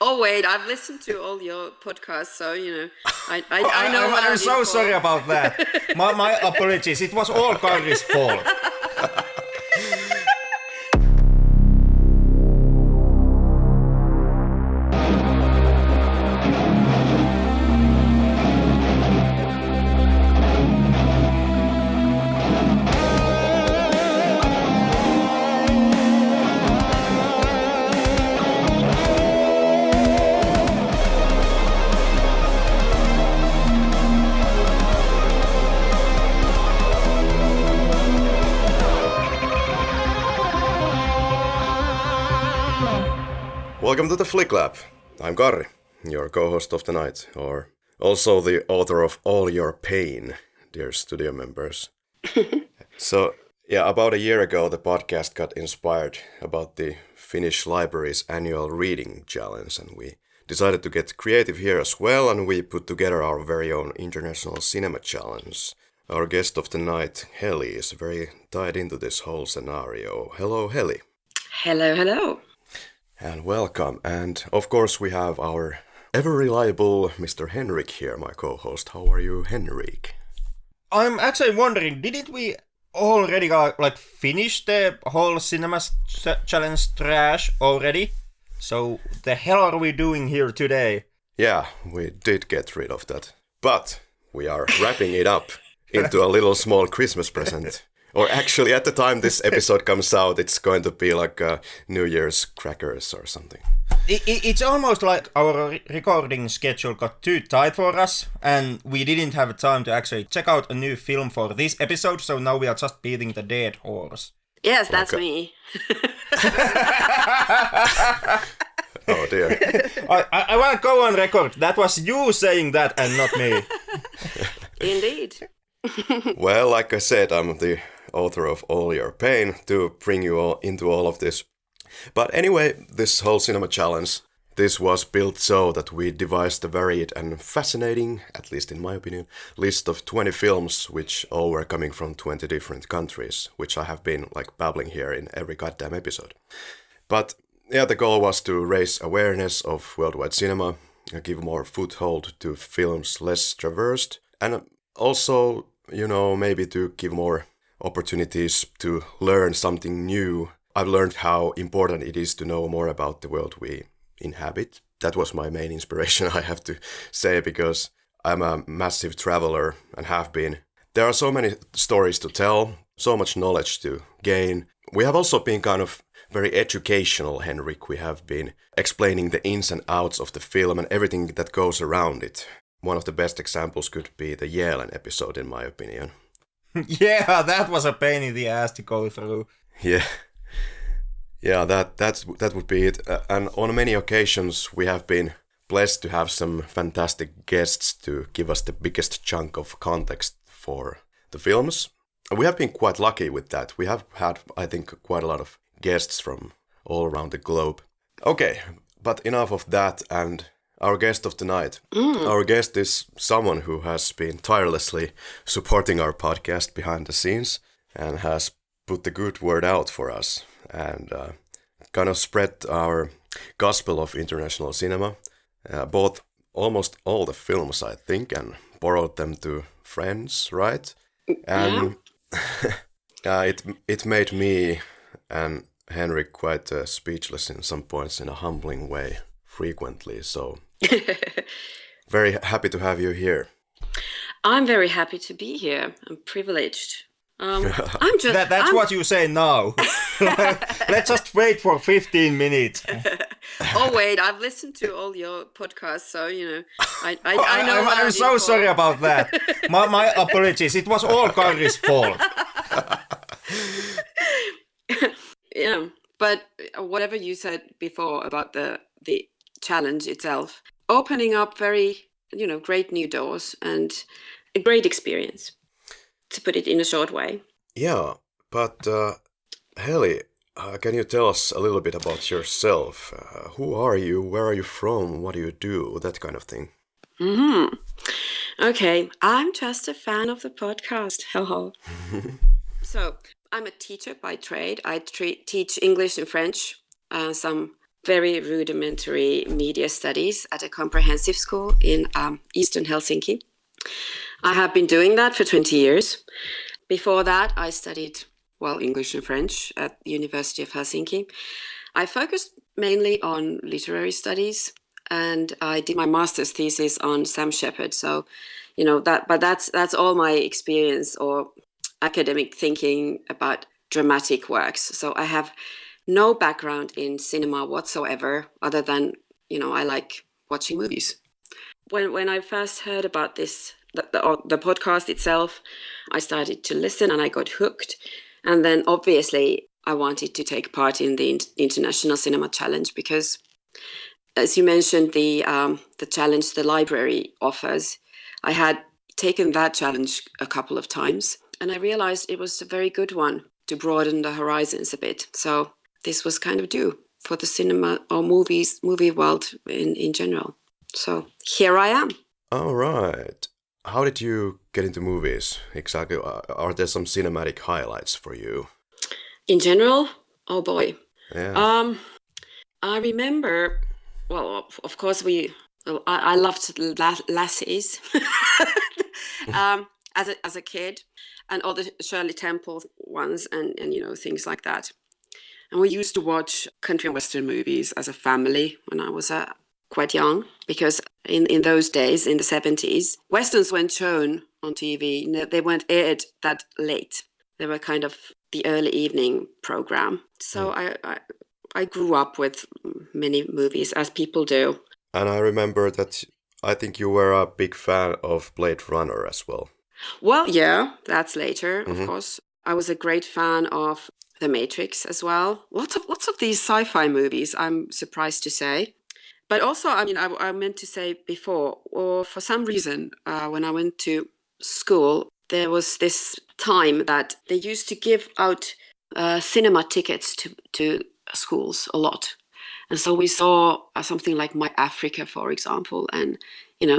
Oh wait, I've listened to all your podcasts, so I know what I'm so sorry about that. My apologies. It was all Karri's fault. Welcome to the Flick Lab. I'm Karri, your co-host of the night, or also the author of All Your Pain, dear studio members. So, about a year ago, the podcast got inspired about the Finnish library's annual reading challenge, and we decided to get creative here as well, and we put together our very own international cinema challenge. Our guest of the night, Heli, is very tied into this whole scenario. Hello, Heli. Hello. And welcome. And of course we have our ever-reliable Mr. Henrik here, my co-host. How are you, Henrik? I'm actually wondering, didn't we already finish the whole cinema challenge trash already? So the hell are we doing here today? Yeah, we did get rid of that. But we are wrapping it up into a little small Christmas present. Or actually, at the time this episode comes out, it's going to be like New Year's crackers or something. It's almost like our recording schedule got too tight for us, and we didn't have time to actually check out a new film for this episode, so now we are just beating the dead horse. Yes, that's me. Oh dear. I want to go on record. That was you saying that and not me. Indeed. Well, like I said, I'm the author of All Your Pain to bring you all into all of this. But anyway, this whole cinema challenge, this was built so that we devised a varied and fascinating, at least in my opinion, list of 20 films which all were coming from 20 different countries, which I have been babbling here in every goddamn episode. But the goal was to raise awareness of worldwide cinema, give more foothold to films less traversed, and also, maybe to give more opportunities to learn something new. I've learned how important it is to know more about the world we inhabit. That was my main inspiration, I have to say, because I'm a massive traveler and have been. There are so many stories to tell, so much knowledge to gain. We have also been kind of very educational, Henrik. We have been explaining the ins and outs of the film and everything that goes around it. One of the best examples could be the Yalen episode, in my opinion. Yeah, that was a pain in the ass to go through. Yeah, that would be it. And on many occasions, we have been blessed to have some fantastic guests to give us the biggest chunk of context for the films. And we have been quite lucky with that. We have had, I think, quite a lot of guests from all around the globe. Okay, but enough of that, and our guest of the night. Our guest is someone who has been tirelessly supporting our podcast behind the scenes and has put the good word out for us and kind of spread our gospel of international cinema. Bought almost all the films, I think, and borrowed them to friends, right? And it made me and Henrik quite speechless in some points in a humbling way frequently, so very happy to have you here. I'm very happy to be here. I'm privileged. That's what you say now. Let's just wait for 15 minutes. Oh wait, I've listened to all your podcasts, so I know. I'm so sorry about that. My apologies. It was all Karri's fault. Yeah, but whatever you said before about the challenge itself, opening up very great new doors and a great experience, to put it in a short way. Yeah, but Heli, can you tell us a little bit about yourself? Who are you? Where are you from? What do you do? That kind of thing. Okay, I'm just a fan of the podcast. Hello. So I'm a teacher by trade. I teach English and French, some very rudimentary media studies at a comprehensive school in Eastern Helsinki. I have been doing that for 20 years. Before that, I studied, English and French at the University of Helsinki. I focused mainly on literary studies, and I did my master's thesis on Sam Shepard. So, that's all my experience or academic thinking about dramatic works. So I have no background in cinema whatsoever, other than, I like watching movies. When I first heard about this, the podcast itself, I started to listen and I got hooked. And then obviously I wanted to take part in the International Cinema Challenge because, as you mentioned, the challenge the library offers, I had taken that challenge a couple of times and I realized it was a very good one to broaden the horizons a bit. So this was kind of due for the cinema or movie world in general. So here I am. All right. How did you get into movies? Exactly. Are there some cinematic highlights for you? In general? Oh boy. Yeah. I remember, of course I loved lassies as a kid, and all the Shirley Temple ones and things like that. And we used to watch country and western movies as a family when I was quite young, because in those days, in the 70s, westerns weren't shown on TV. They weren't aired that late. They were kind of the early evening program. So I grew up with many movies, as people do. And I remember that I think you were a big fan of Blade Runner as well. Well, yeah, that's later, of course. I was a great fan of The Matrix as well. Lots of these sci-fi movies, I'm surprised to say. But also, I meant to say before, or for some reason, when I went to school, there was this time that they used to give out cinema tickets to schools a lot. And so we saw something like My Africa, for example, and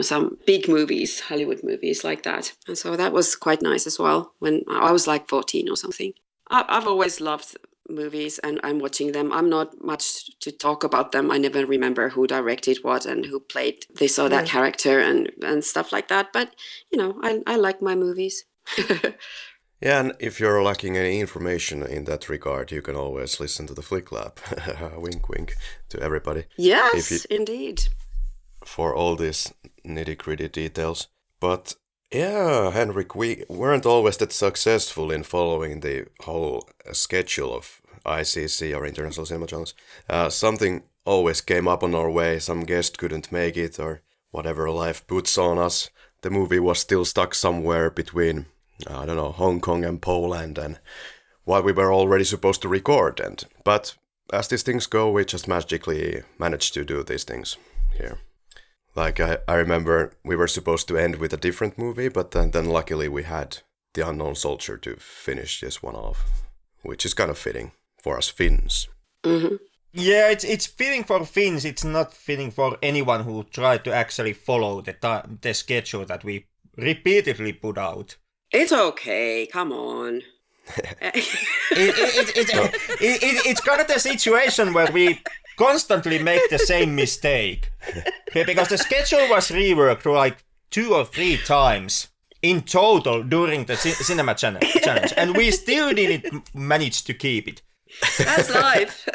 some big movies, Hollywood movies like that. And so that was quite nice as well when I was like 14 or something. I've always loved movies and I'm watching them. I'm not much to talk about them. I never remember who directed what and who played this or that character and stuff like that. But, I like my movies. Yeah, and if you're lacking any information in that regard, you can always listen to the Flick Lab. Wink, wink to everybody. Yes, indeed. For all these nitty-gritty details. But yeah, Henrik, we weren't always that successful in following the whole schedule of ICC or International Cinema Challenge. Something always came up on our way, some guest couldn't make it, or whatever life puts on us. The movie was still stuck somewhere between, Hong Kong and Poland, and while we were already supposed to record. But as these things go, we just magically managed to do these things here. Like, I remember we were supposed to end with a different movie, but then luckily we had The Unknown Soldier to finish this one off, which is kind of fitting for us Finns. Mm-hmm. Yeah, it's fitting for Finns. It's not fitting for anyone who tried to actually follow the schedule that we repeatedly put out. It's okay, come on. It's kind of the situation where we constantly make the same mistake. Because the schedule was reworked like 2 or 3 times in total during the cinema challenge, and we still didn't manage to keep it. That's life.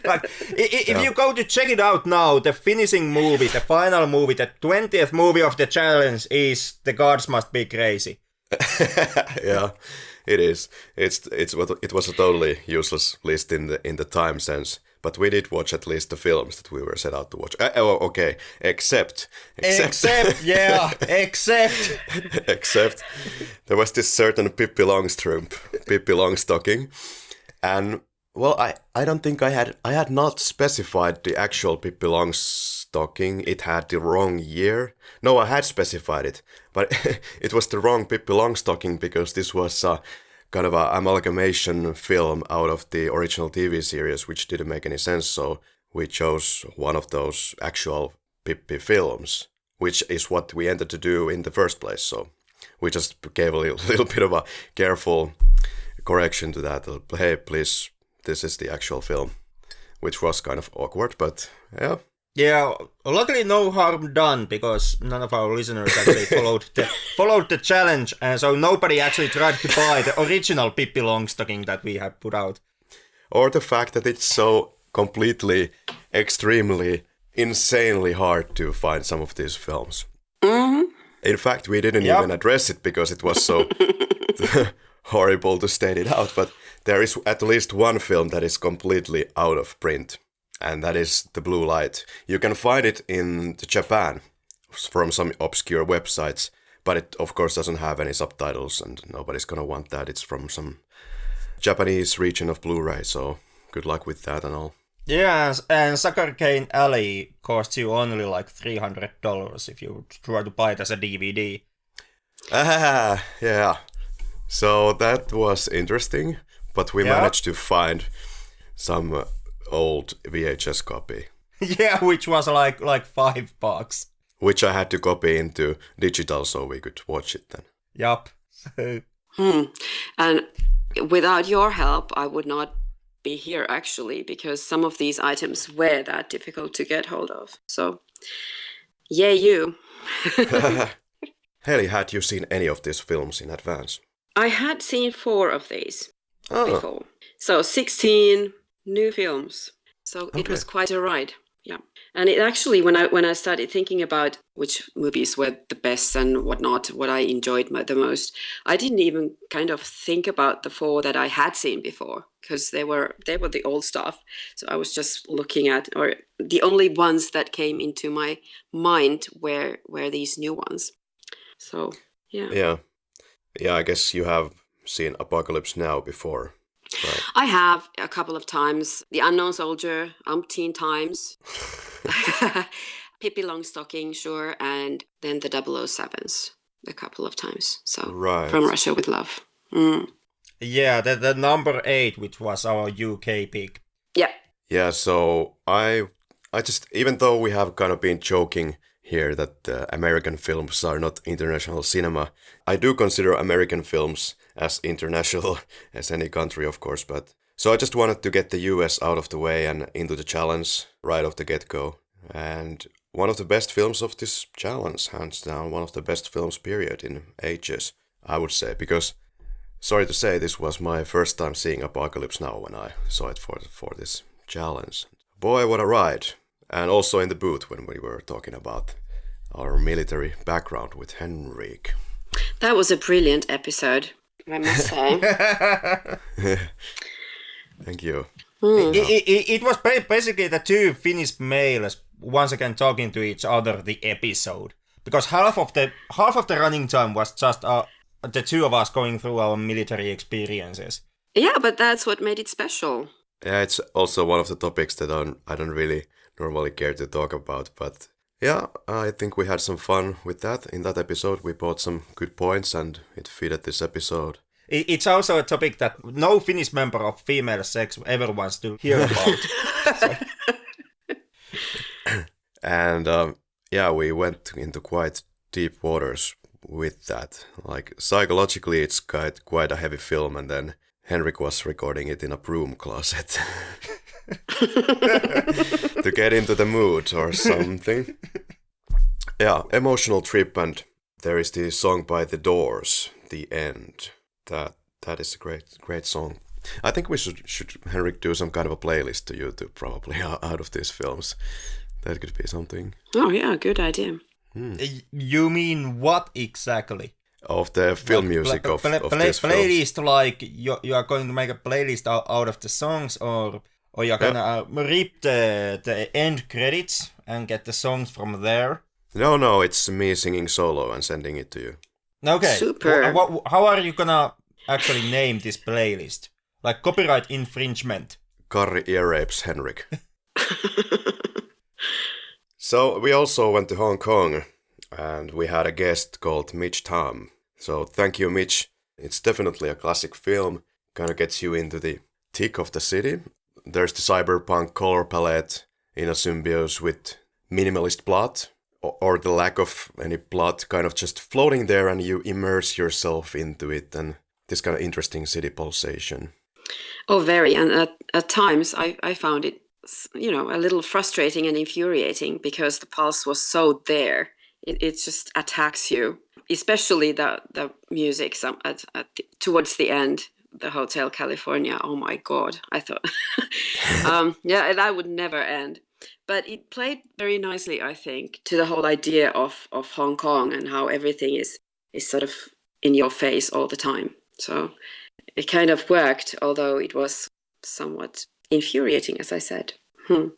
Like, if you go to check it out now, the finishing movie, the final movie, the 20th movie of the challenge is The Gods Must Be Crazy. Yeah, it is. It was a totally useless list in the time sense, but we did watch at least the films that we were set out to watch. Okay, except there was this certain Pippi Longstocking, and well, I don't think I had not specified the actual Pippi Longstocking. It had the wrong year. No, I had specified it, but it was the wrong Pippi Longstocking because this was kind of an amalgamation film out of the original TV series, which didn't make any sense. So we chose one of those actual Pippi films, which is what we ended to do in the first place. So we just gave a little bit of a careful correction to that. Hey, please, this is the actual film. which was kind of awkward, but yeah. Yeah, luckily no harm done, because none of our listeners actually followed the challenge, and so nobody actually tried to buy the original Pippi Longstocking that we had put out. Or the fact that it's so completely, extremely, insanely hard to find some of these films. Mm-hmm. In fact, we didn't even address it because it was so horrible to state it out, but there is at least one film that is completely out of print, and that is The Blue Light. You can find it in Japan from some obscure websites, but it of course doesn't have any subtitles, and nobody's gonna want that. It's from some Japanese region of Blu-ray, so good luck with that and all. Yeah, and Sugar Cane Alley costs you only like $300 if you try to buy it as a DVD. Yeah. So that was interesting, but we managed to find some old VHS copy. Yeah, which was like $5. Which I had to copy into digital so we could watch it then. Yup. And without your help, I would not be here actually, because some of these items were that difficult to get hold of. So, yay you. Heli, had you seen any of these films in advance? I had seen 4 of these before. So 16 new films. So it was quite a ride. Yeah. And it actually, when I started thinking about which movies were the best and whatnot, what I enjoyed the most, I didn't even kind of think about the 4 that I had seen before, because they were the old stuff. So I was just looking at, or the only ones that came into my mind were these new ones. So yeah. Yeah, I guess you have seen Apocalypse Now before, right? I have a couple of times. The Unknown Soldier, umpteen times. Pippi Longstocking, sure. And then the 007s a couple of times. So From Russia with Love. Mm. Yeah, the number 8, which was our UK pick. Yeah. Yeah, so I just, even though we have kind of been joking here that American films are not international cinema, I do consider American films as international as any country, of course, but so I just wanted to get the US out of the way and into the challenge right off the get-go. And one of the best films of this challenge, hands down, one of the best films period in ages, I would say, because sorry to say, this was my first time seeing Apocalypse Now when I saw it for this challenge. Boy, what a ride. And also in the booth when we were talking about our military background with Henrik. That was a brilliant episode, I must say. Thank you. It was basically the 2 Finnish males once again talking to each other the episode, because half of the running time was just the 2 of us going through our military experiences. Yeah, but that's what made it special. Yeah, it's also one of the topics that I don't really normally care to talk about, but yeah, I think we had some fun with that. In that episode, we brought some good points and it fitted this episode. It's also a topic that no Finnish member of female sex ever wants to hear about. And we went into quite deep waters with that. Like, psychologically, it's quite a heavy film, and then Henrik was recording it in a broom closet. To get into the mood or something. Yeah, emotional trip, and there is the song by The Doors, The End. That is a great song. I think we should Henrik, do some kind of a playlist to YouTube probably out of these films. That could be something. Oh yeah, good idea. You mean what exactly? Of the film music of these playlist, films. like you are going to make a playlist out of the songs, or you're gonna rip the end credits and get the songs from there? No, it's me singing solo and sending it to you. Okay. Super. How are you gonna actually name this playlist? Like copyright infringement. Karri ear rapes Henrik. So we also went to Hong Kong, and we had a guest called Mitch Tam. So thank you, Mitch. It's definitely a classic film. Kind of gets you into the thick of the city. There's the cyberpunk color palette in a symbiosis with minimalist plot, or the lack of any plot, kind of just floating there, and you immerse yourself into it, and this kind of interesting city pulsation. Oh, very. And at times I found it a little frustrating and infuriating because the pulse was so there. It just attacks you, especially the music towards the end, the Hotel California. Oh my God, I thought, that would never end. But it played very nicely, I think, to the whole idea of Hong Kong and how everything is sort of in your face all the time. So it kind of worked, although it was somewhat infuriating, as I said. And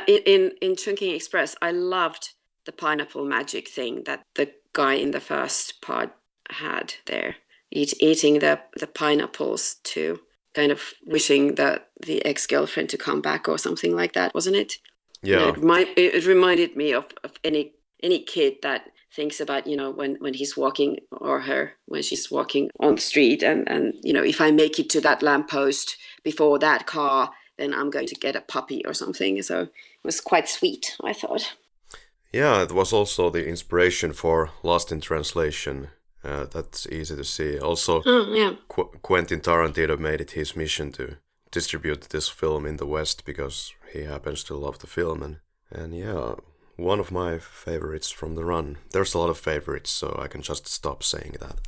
in Chungking Express, I loved the pineapple magic thing that the guy in the first part had there, eating the pineapples to kind of wishing the ex-girlfriend to come back or something like that, wasn't it? Yeah. It reminded me of any kid that thinks about, when he's walking, or her when she's walking on the street, and if I make it to that lamppost before that car, then I'm going to get a puppy or something. So it was quite sweet, I thought. Yeah, it was also the inspiration for Lost in Translation. That's easy to see. Also, Quentin Tarantino made it his mission to distribute this film in the West because he happens to love the film. And yeah, one of my favorites from the run. There's a lot of favorites, so I can just stop saying that.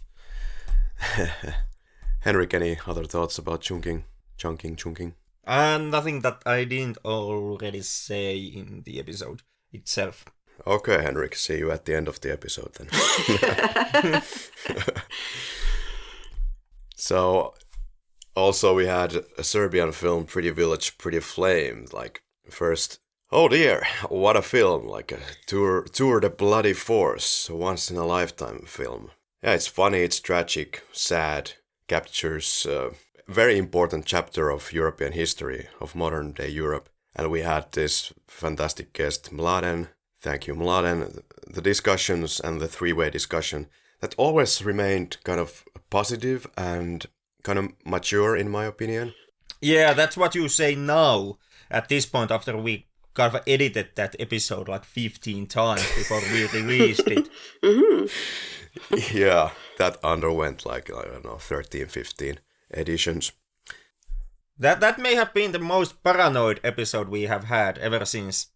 Henrik, any other thoughts about chunking? Nothing that I didn't already say in the episode itself. Okay, Henrik, see you at the end of the episode then. So, also we had a Serbian film, Pretty Village, Pretty Flame. Like, first, oh dear, what a film. Like a Tour de Bloody Force, a once-in-a-lifetime film. Yeah, it's funny, it's tragic, sad, captures a very important chapter of European history, of modern-day Europe. And we had this fantastic guest, Mladen. Thank you, Mladen. The discussions and the three-way discussion that always remained kind of positive and kind of mature, in my opinion. Yeah, that's what you say now, at this point, after we kind of edited that episode like 15 times before we released it. Mm-hmm. Yeah, that underwent like, I don't know, 13, 15 editions. That may have been the most paranoid episode we have had ever since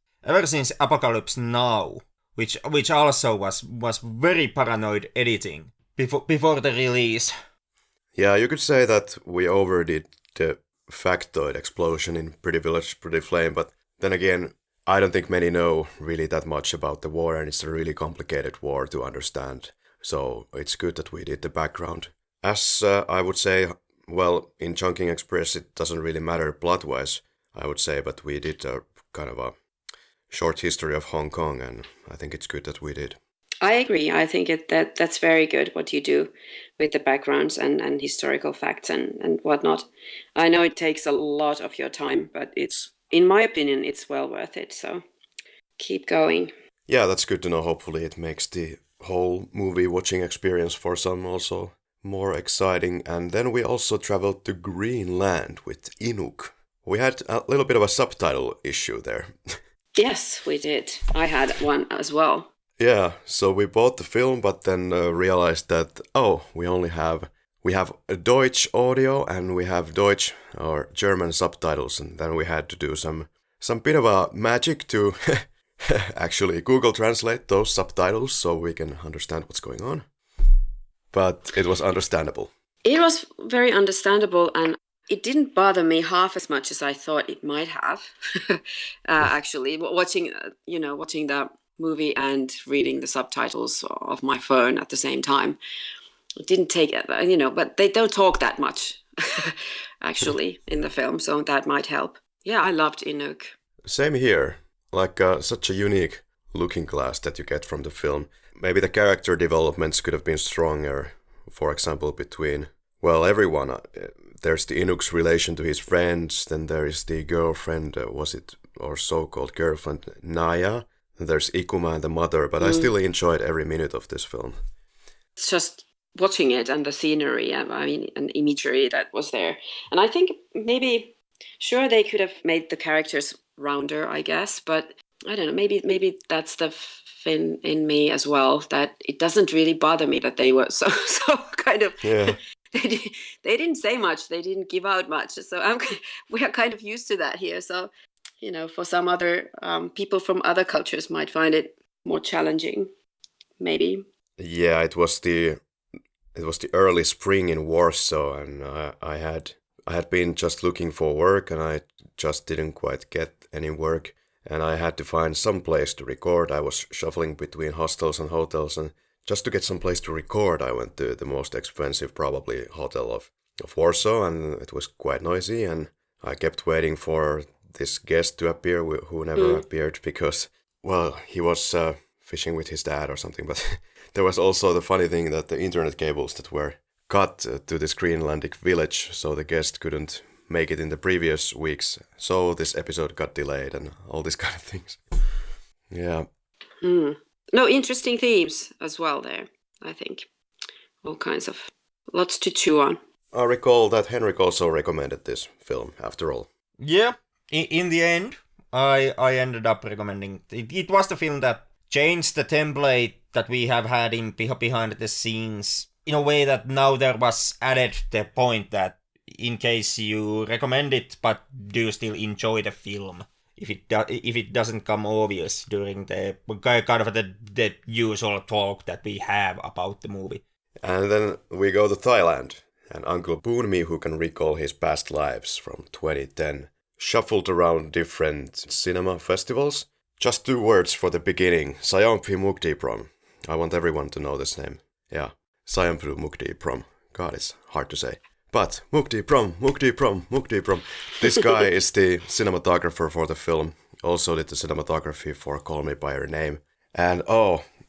Apocalypse Now, which also was very paranoid editing before the release. Yeah, you could say that we overdid the factoid explosion in Pretty Village, Pretty Flame, but then again, I don't think many know really that much about the war, and it's a really complicated war to understand. So it's good that we did the background. As I would say, well, in Chungking Express it doesn't really matter plot-wise, I would say, but we did a kind of a short history of Hong Kong, and I think it's good that we did. I agree. I think that's very good what you do with the backgrounds and historical facts and whatnot. I know it takes a lot of your time, but in my opinion, it's well worth it. So keep going. Yeah, that's good to know. Hopefully it makes the whole movie watching experience for some also more exciting. And then we also traveled to Greenland with Inuk. We had a little bit of a subtitle issue there. Yes, we did. I had one as well. Yeah, so we bought the film, but then realized that, we have a Deutsch audio and we have Deutsch or German subtitles, and then we had to do some bit of a magic to actually Google Translate those subtitles so we can understand what's going on. But it was understandable. It was very understandable, and it didn't bother me half as much as I thought it might have. Actually, watching the movie and reading the subtitles of my phone at the same time, it didn't take but they don't talk that much actually in the film, so that might help. Yeah, I loved Inuk. Same here. Like such a unique looking glass that you get from the film. Maybe the character developments could have been stronger. For example, between everyone. There's the Inuk's relation to his friends, then there is the girlfriend, or so-called girlfriend, Naya. There's Ikuma and the mother, but I still enjoyed every minute of this film. It's just watching it and the scenery, and imagery that was there. And I think sure they could have made the characters rounder, I guess, but I don't know, maybe that's the Finn in me as well, that it doesn't really bother me that they were so kind of... Yeah. They didn't say much, they didn't give out much, so we are kind of used to that here, so for some other people from other cultures might find it more challenging, maybe. Yeah, it was the early spring in Warsaw, and I had been just looking for work, and I just didn't quite get any work, and I had to find some place to record. I was shuffling between hostels and hotels, and just to get some place to record, I went to the most expensive, probably, hotel of Warsaw, and it was quite noisy, and I kept waiting for this guest to appear, who never appeared because, well, he was fishing with his dad or something, but there was also the funny thing that the internet cables that were cut to this Greenlandic village, so the guest couldn't make it in the previous weeks, so this episode got delayed and all these kind of things. Yeah. No, interesting themes as well there, I think. All kinds of, lots to chew on. I recall that Henrik also recommended this film, after all. Yeah, in the end, I ended up recommending it. It was the film that changed the template that we have had in behind the scenes in a way that now there was added the point that in case you recommend it, but do you still enjoy the film? If it doesn't come obvious during the kind of the usual talk that we have about the movie. And then we go to Thailand, and Uncle Boonmi, who can recall his past lives from 2010, shuffled around different cinema festivals. Just 2 words for the beginning. Sayampi Mukdiprom. I want everyone to know this name. Yeah, Sayampi Mukdiprom. God, it's hard to say. But Mukdiprom. This guy is the cinematographer for the film. Also did the cinematography for Call Me By Your Name. And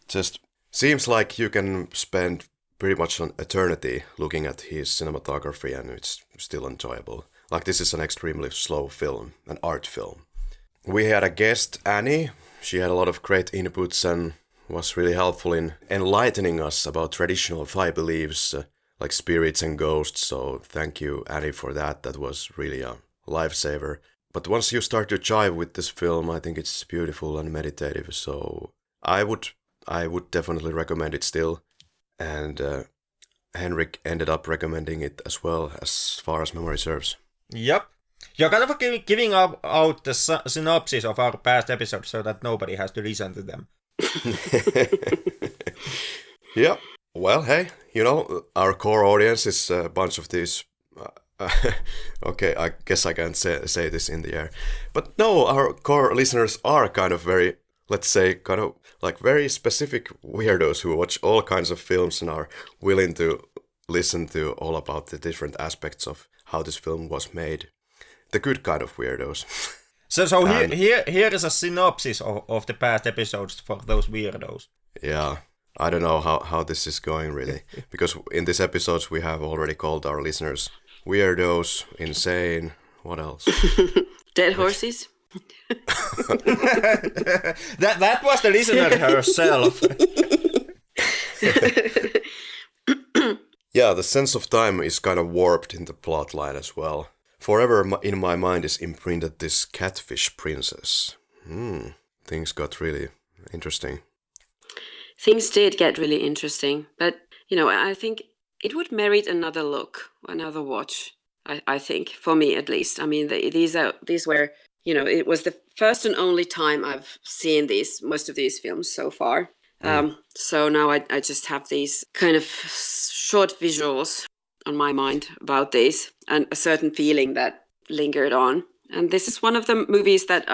just seems like you can spend pretty much an eternity looking at his cinematography and it's still enjoyable. Like, this is an extremely slow film, an art film. We had a guest, Annie. She had a lot of great inputs and was really helpful in enlightening us about traditional Thai beliefs, like spirits and ghosts. So thank you, Annie, for that. That was really a lifesaver. But once you start to jive with this film, I think it's beautiful and meditative. So I would definitely recommend it still. And Henrik ended up recommending it as well, as far as memory serves. Yep. You're kind of giving out the synopsis of our past episodes so that nobody has to listen to them. Yeah. Well, hey, our core audience is a bunch of these... okay, I guess I can't say this in the air. But no, our core listeners are kind of very, let's say, kind of like very specific weirdos who watch all kinds of films and are willing to listen to all about the different aspects of how this film was made. The good kind of weirdos. So here is a synopsis of the past episodes for those weirdos. Yeah, I don't know how this is going really, because in these episodes we have already called our listeners weirdos, insane, what else? Dead horses. that was the listener herself. Yeah, the sense of time is kind of warped in the plotline as well. Forever in my mind is imprinted this catfish princess. Things got really interesting. Things did get really interesting, but I think it would merit another look, another watch. I think, for me at least. I mean, these were, it was the first and only time I've seen most of these films so far. So now I just have these kind of short visuals on my mind about this and a certain feeling that lingered on. And this is one of the movies that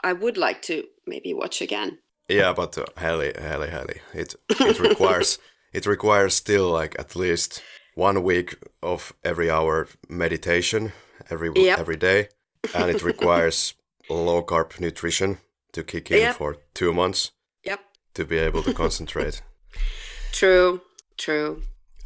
I would like to maybe watch again. Yeah, but Heli, it requires still like at least 1 week of every hour meditation every day, and it requires low carb nutrition to kick in for 2 months. Yep. To be able to concentrate. True.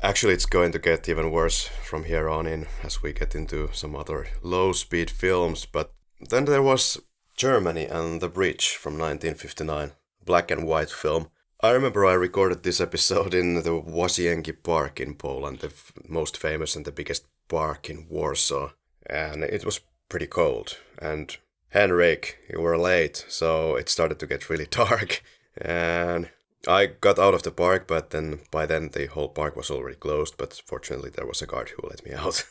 Actually, it's going to get even worse from here on in as we get into some other low-speed films. But then there was Germany and the Bridge from 1959, black and white film. I remember I recorded this episode in the Łasienki Park in Poland, the most famous and the biggest park in Warsaw. And it was pretty cold. And Henrik, you were late, so it started to get really dark. And I got out of the park, but then by then the whole park was already closed. But fortunately, there was a guard who let me out.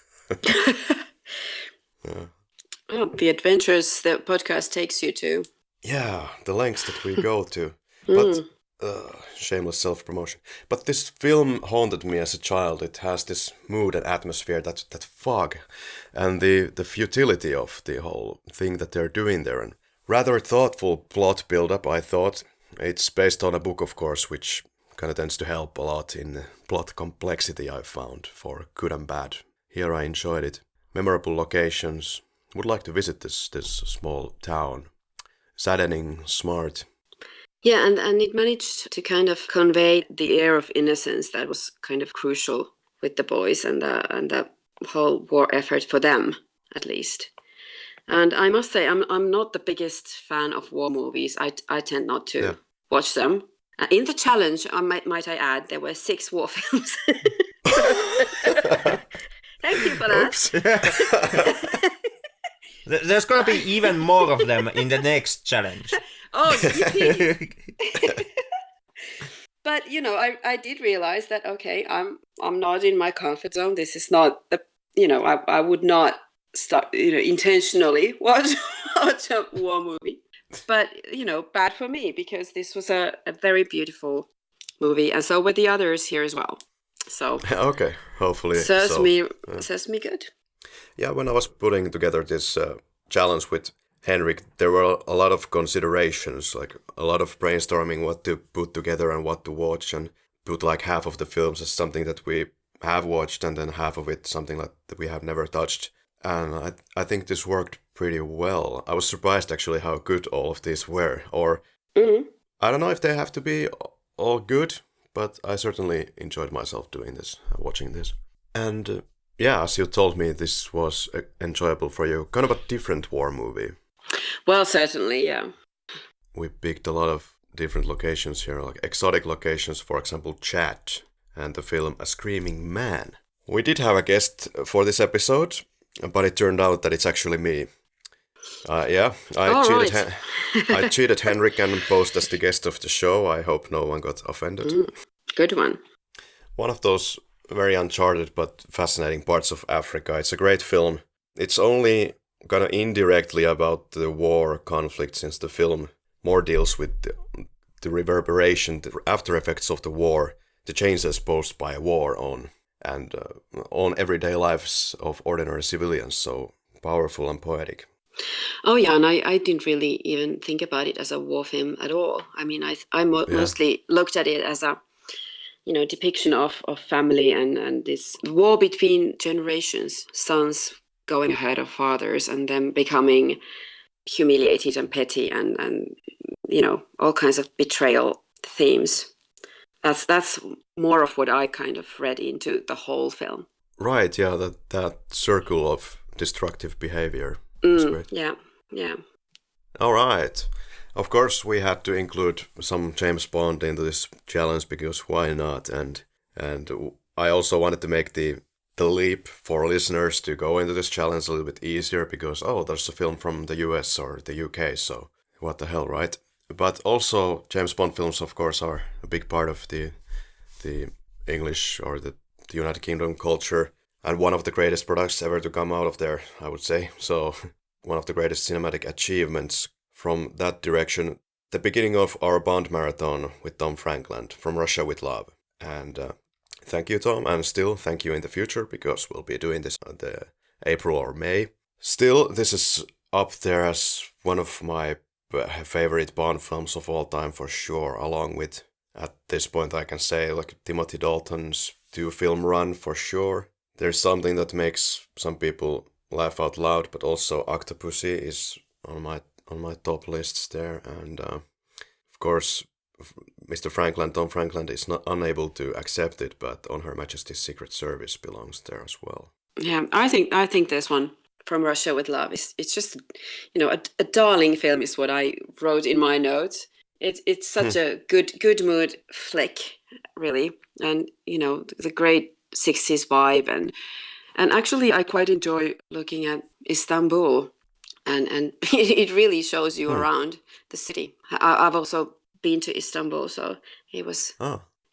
Oh, the adventures the podcast takes you to. Yeah, the lengths that we go to. But Mm. shameless self-promotion. But this film haunted me as a child. It has this mood and atmosphere, that fog, and the futility of the whole thing that they're doing there. And rather thoughtful plot build-up, I thought. It's based on a book, of course, which kind of tends to help a lot in the plot complexity I've found, for good and bad. Here I enjoyed it. Memorable locations. Would like to visit this small town. Saddening, smart. Yeah, and it managed to kind of convey the air of innocence that was kind of crucial with the boys and the whole war effort for them, at least. And I must say, I'm not the biggest fan of war movies. I tend not to watch them. In the challenge, might I add, there were 6 war films. Thank you for that. There's gonna be even more of them in the next challenge. Oh, yippee! But I did realize that I'm not in my comfort zone. This is not I would not start intentionally watch a war movie. But bad for me, because this was a very beautiful movie, and so were the others here as well. So okay, hopefully says me good. Yeah, when I was putting together this challenge with Henrik, there were a lot of considerations, like a lot of brainstorming what to put together and what to watch, and put like half of the films as something that we have watched, and then half of it something like that we have never touched. And I think this worked pretty well. I was surprised actually how good all of these were. Or I don't know if they have to be all good, but I certainly enjoyed myself doing this, watching this. And yeah, as you told me, this was enjoyable for you. Kind of a different war movie. Well, certainly, yeah. We picked a lot of different locations here, like exotic locations, for example, Chad, and the film A Screaming Man. We did have a guest for this episode, but it turned out that it's actually me. I cheated Henrik and posed as the guest of the show. I hope no one got offended. Good one. One of those very uncharted but fascinating parts of Africa. It's a great film. It's only kind of indirectly about the war conflict, since the film more deals with the reverberation, the after effects of the war, the changes posed by a war on everyday lives of ordinary civilians. So powerful and poetic. Oh yeah, and I didn't really even think about it as a war film at all. I mean, I mostly looked at it as a depiction of family and this war between generations, sons going ahead of fathers and them becoming humiliated and petty and all kinds of betrayal themes. That's more of what I kind of read into the whole film. Right, yeah, that circle of destructive behavior is great. Yeah. All right. Of course, we had to include some James Bond into this challenge, because why not? And I also wanted to make the leap for listeners to go into this challenge a little bit easier, because there's a film from the US or the UK, so what the hell, right? But also James Bond films, of course, are a big part of the English or the United Kingdom culture, and one of the greatest products ever to come out of there, I would say. So one of the greatest cinematic achievements from that direction. The beginning of our Bond marathon with Tom Frankland, From Russia with Love. And thank you, Tom, and still thank you in the future, because we'll be doing this in the April or May. Still, this is up there as one of my favorite Bond films of all time, for sure, along with, at this point I can say, like Timothy Dalton's 2-film run, for sure. There's something that makes some people laugh out loud, but also Octopussy is on my top lists there, and of course Mr. Frankland, Tom Frankland, is not unable to accept it, but On Her Majesty's Secret Service belongs there as well. Yeah, I think this one, From Russia with Love, it's just a darling film is what I wrote in my notes. It's such a good mood flick, really, and the great 60s vibe, and actually I quite enjoy looking at Istanbul. And it really shows you around the city. I've also been to Istanbul, so it was.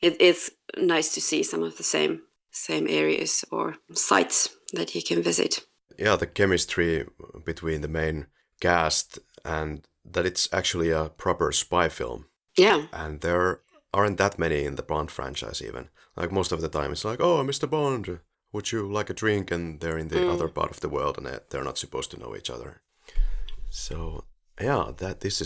It's nice to see some of the same areas or sites that you can visit. the chemistry between the main cast and that it's actually a proper spy film. Yeah. And there aren't that many in the Bond franchise even. Like most of the time it's like, oh, Mr. Bond, would you like a drink? And they're in the other part of the world and they're not supposed to know each other. So yeah, this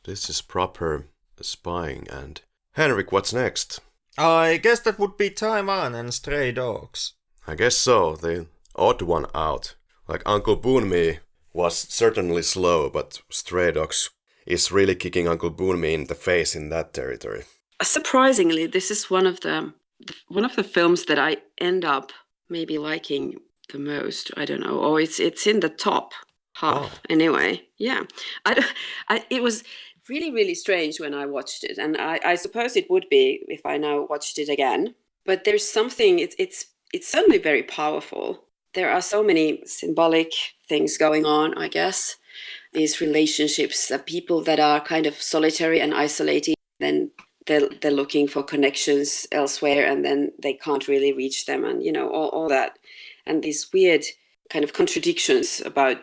is proper spying. And Henrik, what's next? I guess that would be Taiwan and Stray Dogs. I guess so, the odd one out. Like Uncle Boonmee was certainly slow, but Stray Dogs is really kicking Uncle Boonmee in the face in that territory. Surprisingly, this is one of the films that I end up maybe liking the most. I don't know, or it's in the top half anyway. Yeah, it was really, really strange when I watched it, and I suppose it would be if I now watched it again. But there's something. It's certainly very powerful. There are so many symbolic things going on, I guess. These relationships, people that are kind of solitary and isolated, then they're looking for connections elsewhere, and then they can't really reach them, and all that, and these weird kind of contradictions about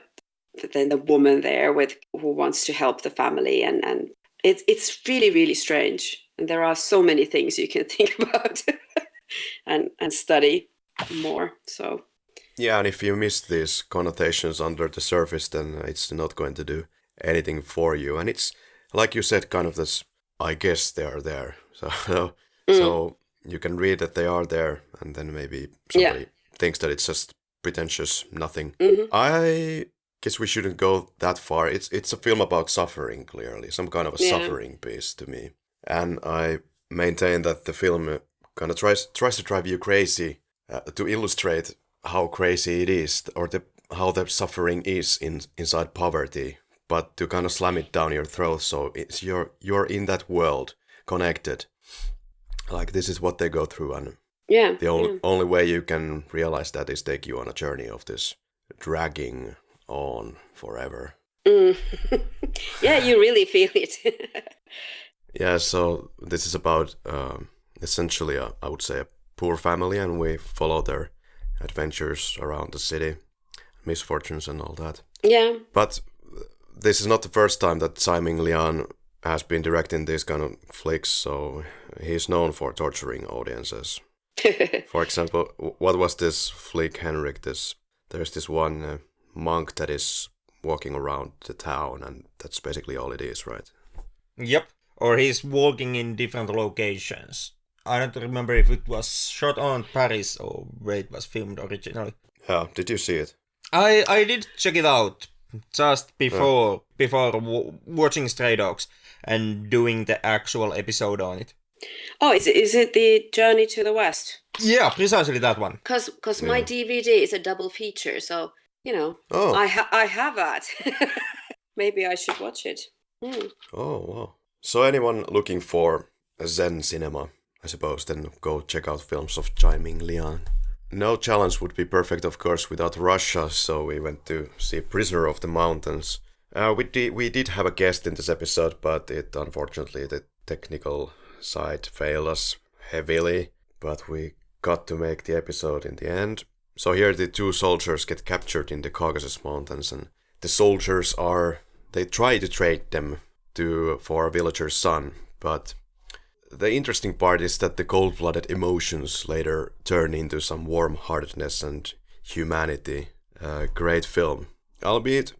the woman there who wants to help the family, and it's really, really strange, and there are so many things you can think about and study more. So yeah, and if you miss these connotations under the surface, then it's not going to do anything for you. And it's like you said, kind of this, I guess they are there. So you can read that they are there, and then maybe somebody thinks that it's just pretentious nothing. I guess we shouldn't go that far. It's a film about suffering, clearly, some kind of a suffering piece to me. And I maintain that the film kind of tries to drive you crazy to illustrate how crazy it is, or how the suffering is inside poverty, but to kind of slam it down your throat, so it's you're in that world, connected. Like, this is what they go through, and the only way you can realize that is take you on a journey of this dragging on forever. Yeah, you really feel it. Yeah, so this is about essentially I would say a poor family, and we follow their adventures around the city, misfortunes and all that. Yeah. But this is not the first time that Tsai Ming Lian has been directing these kind of flicks, so he's known for torturing audiences. For example, what was this flick, Henrik? There's this one monk that is walking around the town, and that's basically all it is, right? Yep. Or he's walking in different locations. I don't remember if it was shot on Paris or where it was filmed originally. Yeah, did you see it? I did check it out just before watching Stray Dogs and doing the actual episode on it. Oh, is it the Journey to the West? Yeah, precisely that one. Because my DVD is a double feature, so I have that. Maybe I should watch it. Oh wow! So anyone looking for a Zen cinema, I suppose, then go check out films of Tsai Ming Lian. No challenge would be perfect, of course, without Russia, so we went to see Prisoner of the Mountains. We did have a guest in this episode, but unfortunately the technical side failed us heavily, but we got to make the episode in the end. So here the two soldiers get captured in the Caucasus Mountains, and the soldiers they try to trade them for a villager's son, but the interesting part is that the cold-blooded emotions later turn into some warm-heartedness and humanity. Great film. Albeit,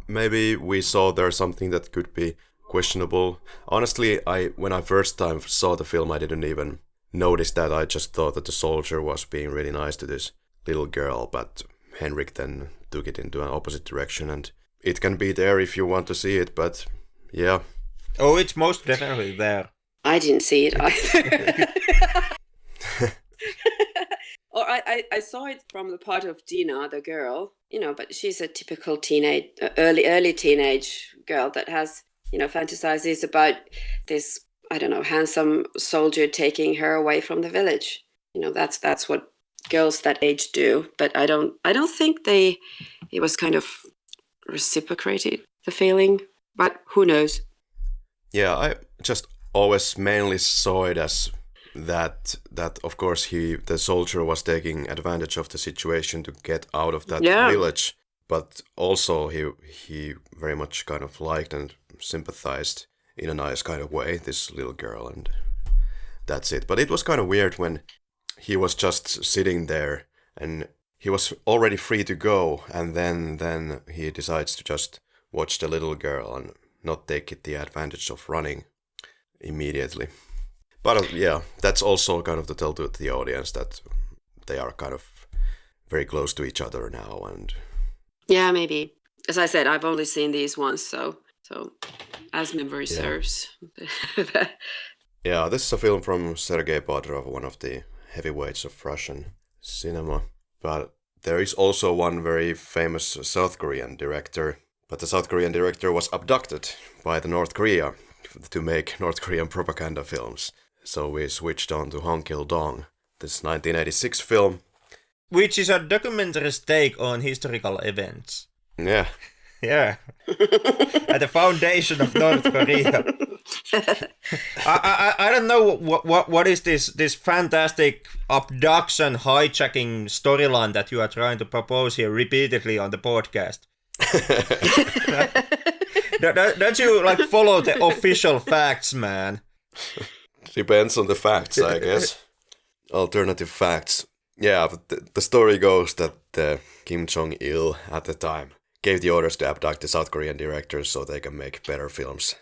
maybe we saw there something that could be questionable. Honestly, when I first time saw the film, I didn't even notice that. I just thought that the soldier was being really nice to this little girl, but Henrik then took it into an opposite direction, and it can be there if you want to see it, but yeah. Oh, it's most definitely there. I didn't see it either. Or I saw it from the part of Dina, the girl, but she's a typical early teenage girl that has, fantasizes about this, I don't know, handsome soldier taking her away from the village. That's what girls that age do. But I don't think it was kind of reciprocated, the feeling, but who knows? Yeah, I just always mainly saw it as that of course the soldier was taking advantage of the situation to get out of that village, but also he very much kind of liked and sympathized in a nice kind of way this little girl, and that's it. But it was kind of weird when he was just sitting there and he was already free to go, and then he decides to just watch the little girl and not take the advantage of running immediately. But yeah, that's also kind of to tell to the audience that they are kind of very close to each other now. And yeah, maybe. As I said, I've only seen these once, so as memory serves. Yeah, this is a film from Sergei Bodrov, one of the heavyweights of Russian cinema. But there is also one very famous South Korean director. But the South Korean director was abducted by the North Korea to make North Korean propaganda films. So we switched on to Hong Kil-dong, this 1986 film. Which is a documentary take on historical events. Yeah. Yeah. At the foundation of North Korea. I don't know what is this fantastic abduction hijacking storyline that you are trying to propose here repeatedly on the podcast. Don't you like follow the official facts, man? Depends on the facts, I guess. Alternative facts. Yeah, but the story goes that Kim Jong-il at the time gave the orders to abduct the South Korean directors so they can make better films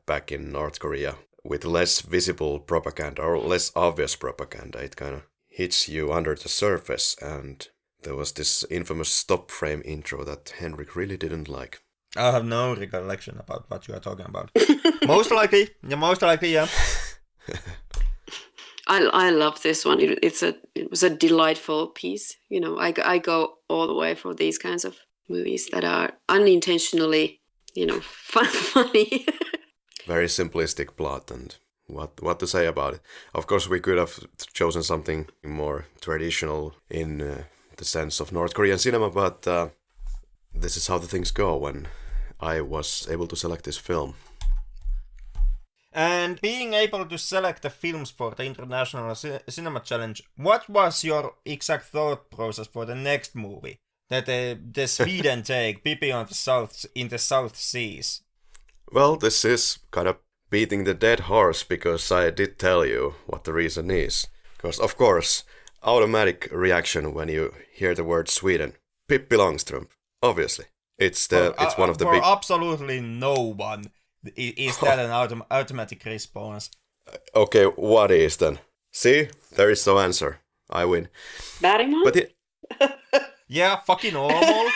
back in North Korea with less visible propaganda or less obvious propaganda. It kind of hits you under the surface, and there was this infamous stop frame intro that Henrik really didn't like. I have no recollection about what you are talking about. Most likely, yeah. I love this one. It was a delightful piece. You know, I go all the way for these kinds of movies that are unintentionally, you know, funny. Very simplistic plot, and what to say about it. Of course, we could have chosen something more traditional in the sense of North Korean cinema, but this is how the things go when I was able to select this film. And being able to select the films for the International Cinema Challenge, what was your exact thought process for the next movie? That the Sweden take, Pippi on the South, in the South Seas. Well, this is kind of beating the dead horse, because I did tell you what the reason is. Because, of course, automatic reaction when you hear the word Sweden. Pippi Longstrump, obviously. It's one of the big... For absolutely no one is that an automatic response. Okay, what is then? See? There is no answer. I win. Bergman? But yeah, fucking normal.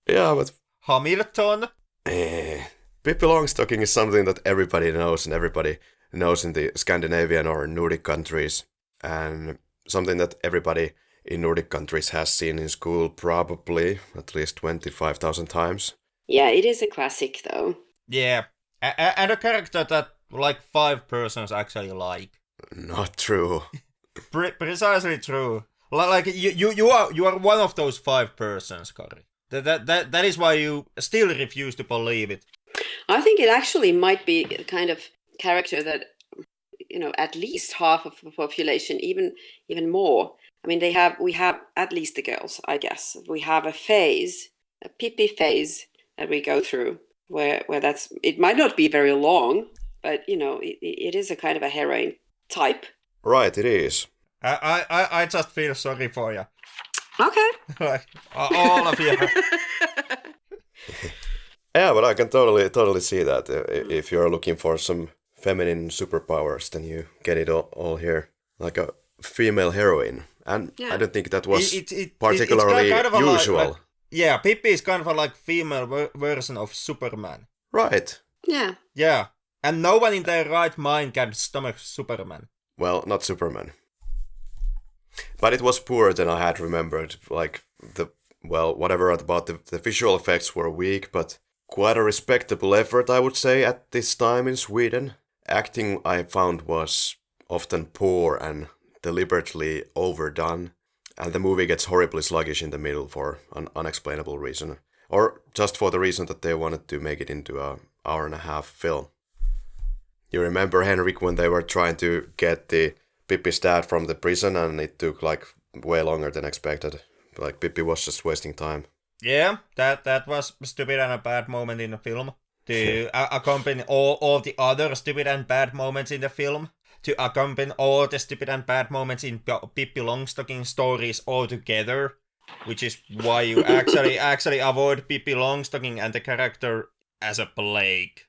Yeah, but... Hamilton? Pippi Longstocking is something that everybody knows, and everybody knows in the Scandinavian or Nordic countries. And something that everybody in Nordic countries has seen in school probably at least 25,000 times. Yeah, it is a classic, though. Yeah, and a character that like 5 persons actually like. Not true. Precisely true. Like you are one of those 5 persons, Karri. That is why you still refuse to believe it. I think it actually might be a kind of character that, you know, at least half of the population, even more. I mean, we have at least the girls, I guess. We have a Pippi phase that we go through, where it might not be very long, but you know, it is a kind of a heroine type. Right, it is. I just feel sorry for you. Okay. Like all of you. Yeah, but I can totally see that. If you're looking for some feminine superpowers, then you get it all here, like a female heroine. And yeah. I don't think that was particularly kind of usual. Yeah, Pippi is kind of a like female version of Superman. Right. Yeah. Yeah, and no one in their right mind can stomach Superman. Well, not Superman. But it was poorer than I had remembered. Like, whatever about the visual effects were weak, but quite a respectable effort, I would say, at this time in Sweden. Acting, I found, was often poor and deliberately overdone. And the movie gets horribly sluggish in the middle for an unexplainable reason. Or just for the reason that they wanted to make it into an hour-and-a-half film. You remember, Henrik, when they were trying to get the Pippi's dad from the prison, and it took like way longer than expected Like Pippi was just wasting time. Yeah, that was stupid and a bad moment in the film. To accompany all the other stupid and bad moments in the film. To accompany all the stupid and bad moments in Pippi Longstocking stories all together. Which is why you actually avoid Pippi Longstocking and the character as a plague.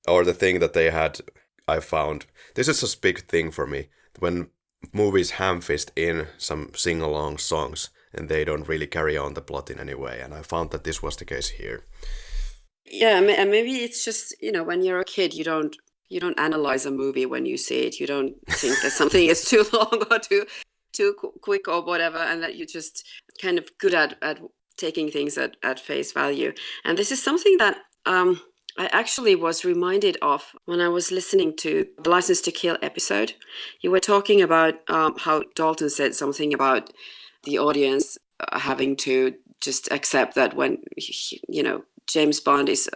Or the thing that they had, I found, this is a big thing for me, when movies ham-fist in some sing-along songs and they don't really carry on the plot in any way, and I found that this was the case here. Yeah, and maybe it's just, when you're a kid, you don't analyze a movie when you see it. You don't think that something is too long or too quick or whatever, and that you're just kind of good at taking things at face value. And this is something that I actually was reminded of when I was listening to the License to Kill episode. You were talking about how Dalton said something about the audience having to just accept that when, James Bond is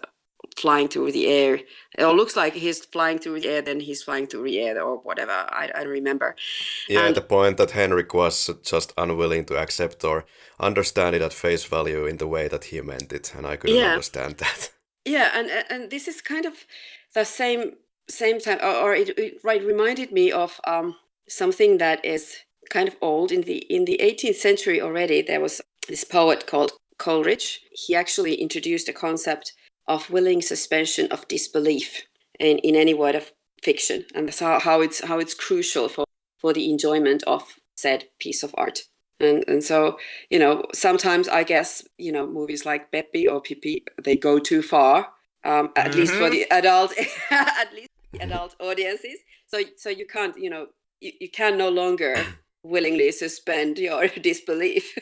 flying through the air, it looks like he's flying through the air, then he's flying through the air or whatever. I don't remember. Yeah, the point that Henrik was just unwilling to accept or understand it at face value in the way that he meant it, and I couldn't understand that. Yeah, and this is kind of the same time, or it reminded me of something that is kind of old. In the 18th century already, there was this poet called Coleridge. He actually introduced a concept of willing suspension of disbelief in any word of fiction, and that's how it's crucial for the enjoyment of said piece of art. And so, sometimes I guess, movies like Peppi or Pippi, they go too far, at least for the adult, adult audiences. So you can't, you can no longer willingly suspend your disbelief.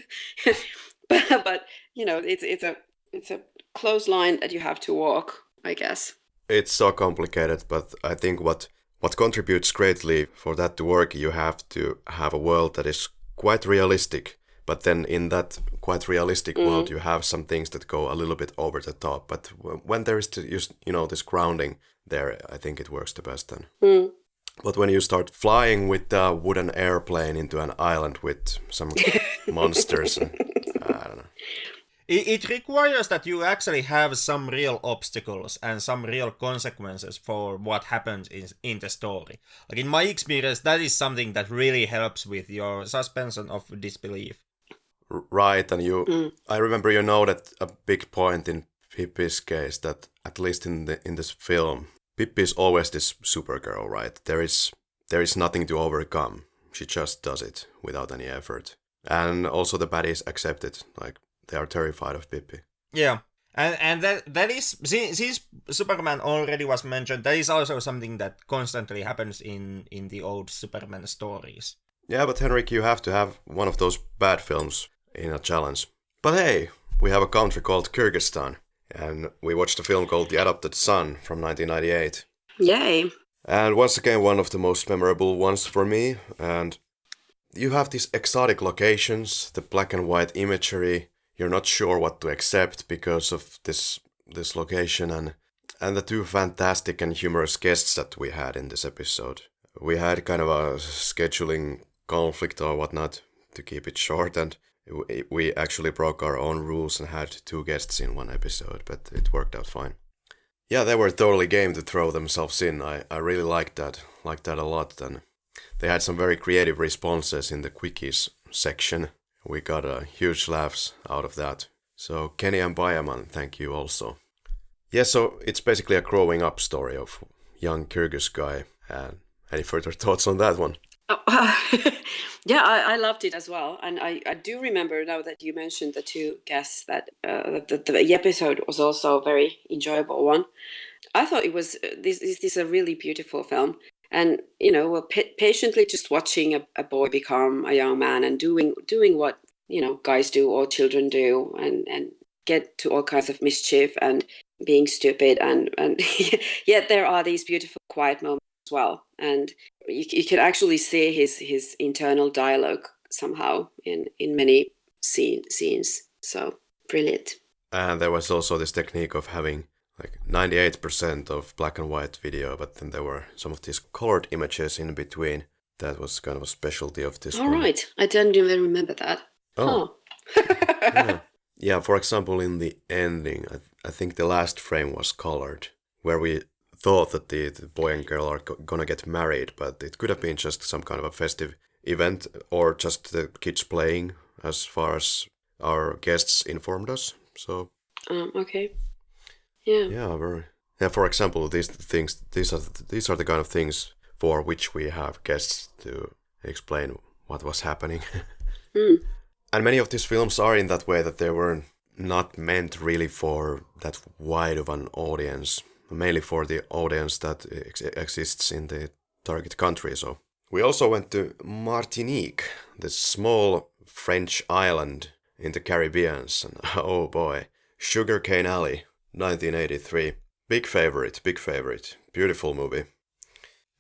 but it's a close line that you have to walk, I guess. It's so complicated, but I think what contributes greatly for that to work, you have to have a world that is quite realistic, but then in that quite realistic world you have some things that go a little bit over the top, but when there is this grounding there, I think it works the best then. But when you start flying with a wooden airplane into an island with some monsters, I don't know. It requires that you actually have some real obstacles and some real consequences for what happens in the story. Like in my experience, that is something that really helps with your suspension of disbelief. Right, and I remember that a big point in Pippi's case, that at least in this film, Pippi is always this supergirl, right? There is nothing to overcome. She just does it without any effort. And also the baddies accept it, like they are terrified of Pippi. Yeah, and that is, since Superman already was mentioned, that is also something that constantly happens in the old Superman stories. Yeah, but Henrik, you have to have one of those bad films in a challenge. But hey, we have a country called Kyrgyzstan, and we watched a film called The Adopted Son from 1998. Yay. And once again, one of the most memorable ones for me, and you have these exotic locations, the black and white imagery. You're not sure what to accept because of this location, and the two fantastic and humorous guests that we had in this episode. We had kind of a scheduling conflict or whatnot to keep it short, and we actually broke our own rules and had two guests in one episode, but it worked out fine. Yeah, they were totally game to throw themselves in. I really liked that a lot, and they had some very creative responses in the quickies section. We got huge laughs out of that. So Kenny and Bayaman, thank you also. Yeah, so it's basically a growing up story of young Kyrgyz guy. Any further thoughts on that one? Yeah, I loved it as well. And I do remember now that you mentioned the two guests that the episode was also a very enjoyable one. I thought it was this is a really beautiful film. And, we're patiently just watching a boy become a young man and doing what, guys do or children do and get to all kinds of mischief and being stupid. And yet there are these beautiful quiet moments as well. And you can actually see his internal dialogue somehow in many scenes. So brilliant. And there was also this technique of having like 98% of black and white video, but then there were some of these colored images in between. That was kind of a specialty of this one. All right. I don't even remember that. Oh. Yeah, for example, in the ending, I think the last frame was colored, where we thought that the boy and girl are gonna get married, but it could have been just some kind of a festive event or just the kids playing, as far as our guests informed us. So Okay. Yeah. yeah, for example, these are the kind of things for which we have guests to explain what was happening. And many of these films are in that way that they were not meant really for that wide of an audience, mainly for the audience that exists in the target country. So we also went to Martinique, this small French island in the Caribbean, and oh boy, Sugarcane Alley, 1983. Big favorite, beautiful movie.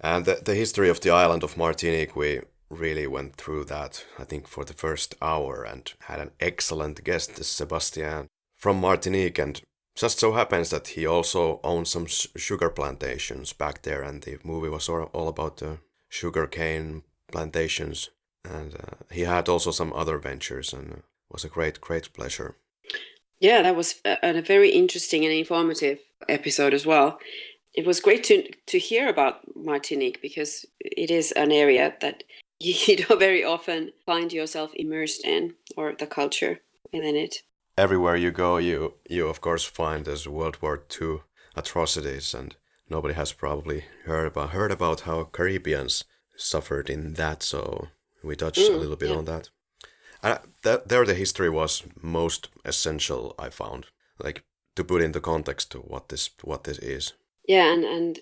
And the history of the island of Martinique, we really went through that, I think, for the first hour, and had an excellent guest, Sebastian from Martinique, and just so happens that he also owned some sugar plantations back there, and the movie was all about the sugarcane plantations, and he had also some other ventures, and it was a great pleasure. Yeah, that was a very interesting and informative episode as well. It was great to hear about Martinique, because it is an area that you don't very often find yourself immersed in, or the culture within it. Everywhere you go, you of course find there's World War II atrocities, and nobody has probably heard about how Caribbeans suffered in that. So we touched a little bit on that. There, the history was most essential, I found, like to put into context to what this is. Yeah, and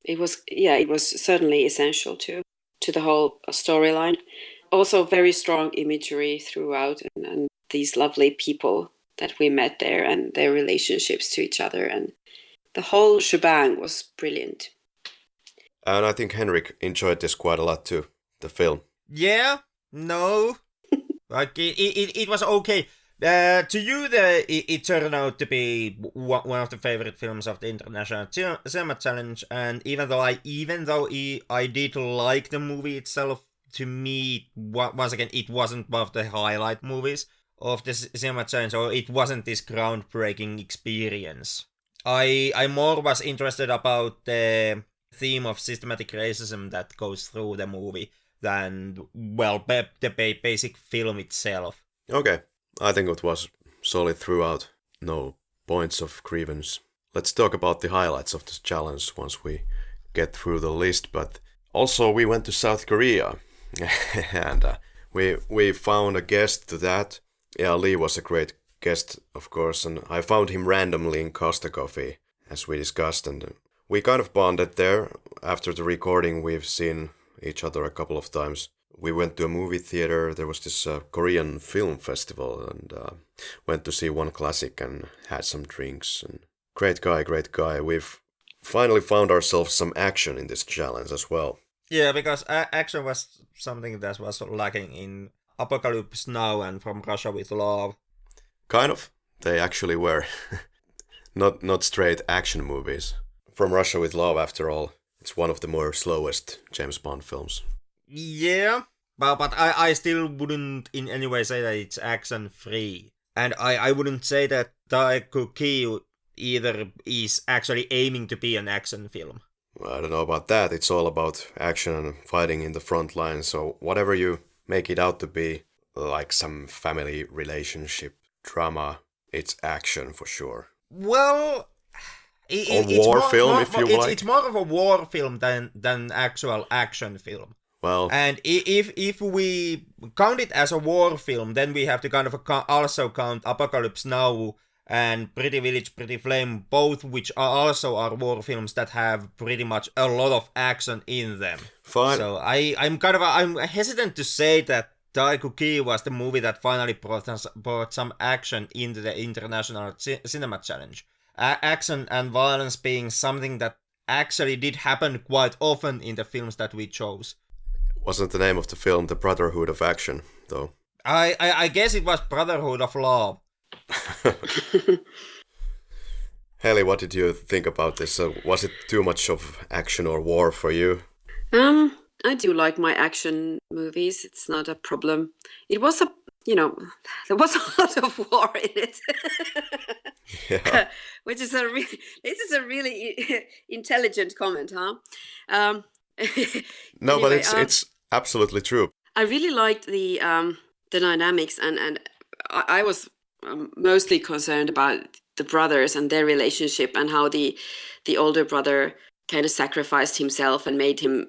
it was certainly essential to the whole storyline. Also, very strong imagery throughout, and these lovely people that we met there, and their relationships to each other, and the whole shebang was brilliant. And I think Henrik enjoyed this quite a lot too, the film. Yeah, no, like it was okay. To you, it turned out to be one of the favorite films of the International Cinema Challenge, and even though I did like the movie itself, to me, once again, it wasn't one of the highlight movies of the Cinema Challenge, or it wasn't this groundbreaking experience. I more was interested about the theme of systematic racism that goes through the movie than, well, the basic film itself. Okay. I think it was solid throughout. No points of grievance. Let's talk about the highlights of this challenge once we get through the list. But also we went to South Korea, and we found a guest to that. Yeah, Lee was a great guest, of course, and I found him randomly in Costa Coffee, as we discussed, and we kind of bonded there. After the recording, we've seen each other a couple of times. We went to a movie theater. There was this Korean film festival, and went to see one classic and had some drinks. And great guy. We've finally found ourselves some action in this challenge as well. Yeah, because action was something that was lacking in Apocalypse Now and From Russia with Love. Kind of. They actually were. not straight action movies. From Russia with Love, after all, it's one of the more slowest James Bond films. Yeah, but I still wouldn't in any way say that it's action-free. And I wouldn't say that Telkki either is actually aiming to be an action film. I don't know about that. It's all about action and fighting in the front line. So whatever you make it out to be, like some family relationship drama, it's action for sure. Well, it's war film, if you like. It's more of a war film than actual action film. Well, and if we count it as a war film, then we have to kind of also count Apocalypse Now and Pretty Village, Pretty Flame, both which are war films that have pretty much a lot of action in them. Fine. So I'm hesitant to say that Telkki was the movie that finally brought some action into the International Cinema Challenge. Action and violence being something that actually did happen quite often in the films that we chose. Wasn't the name of the film The Brotherhood of Action, though? I guess it was Brotherhood of Love. Heli, what did you think about this? Was it too much of action or war for you? I do like my action movies. It's not a problem. It was there was a lot of war in it. Yeah. Which is this is a really intelligent comment, huh? Um, No, but anyway, it's absolutely true. I really liked the dynamics, and I was mostly concerned about the brothers and their relationship, and how the older brother kind of sacrificed himself and made him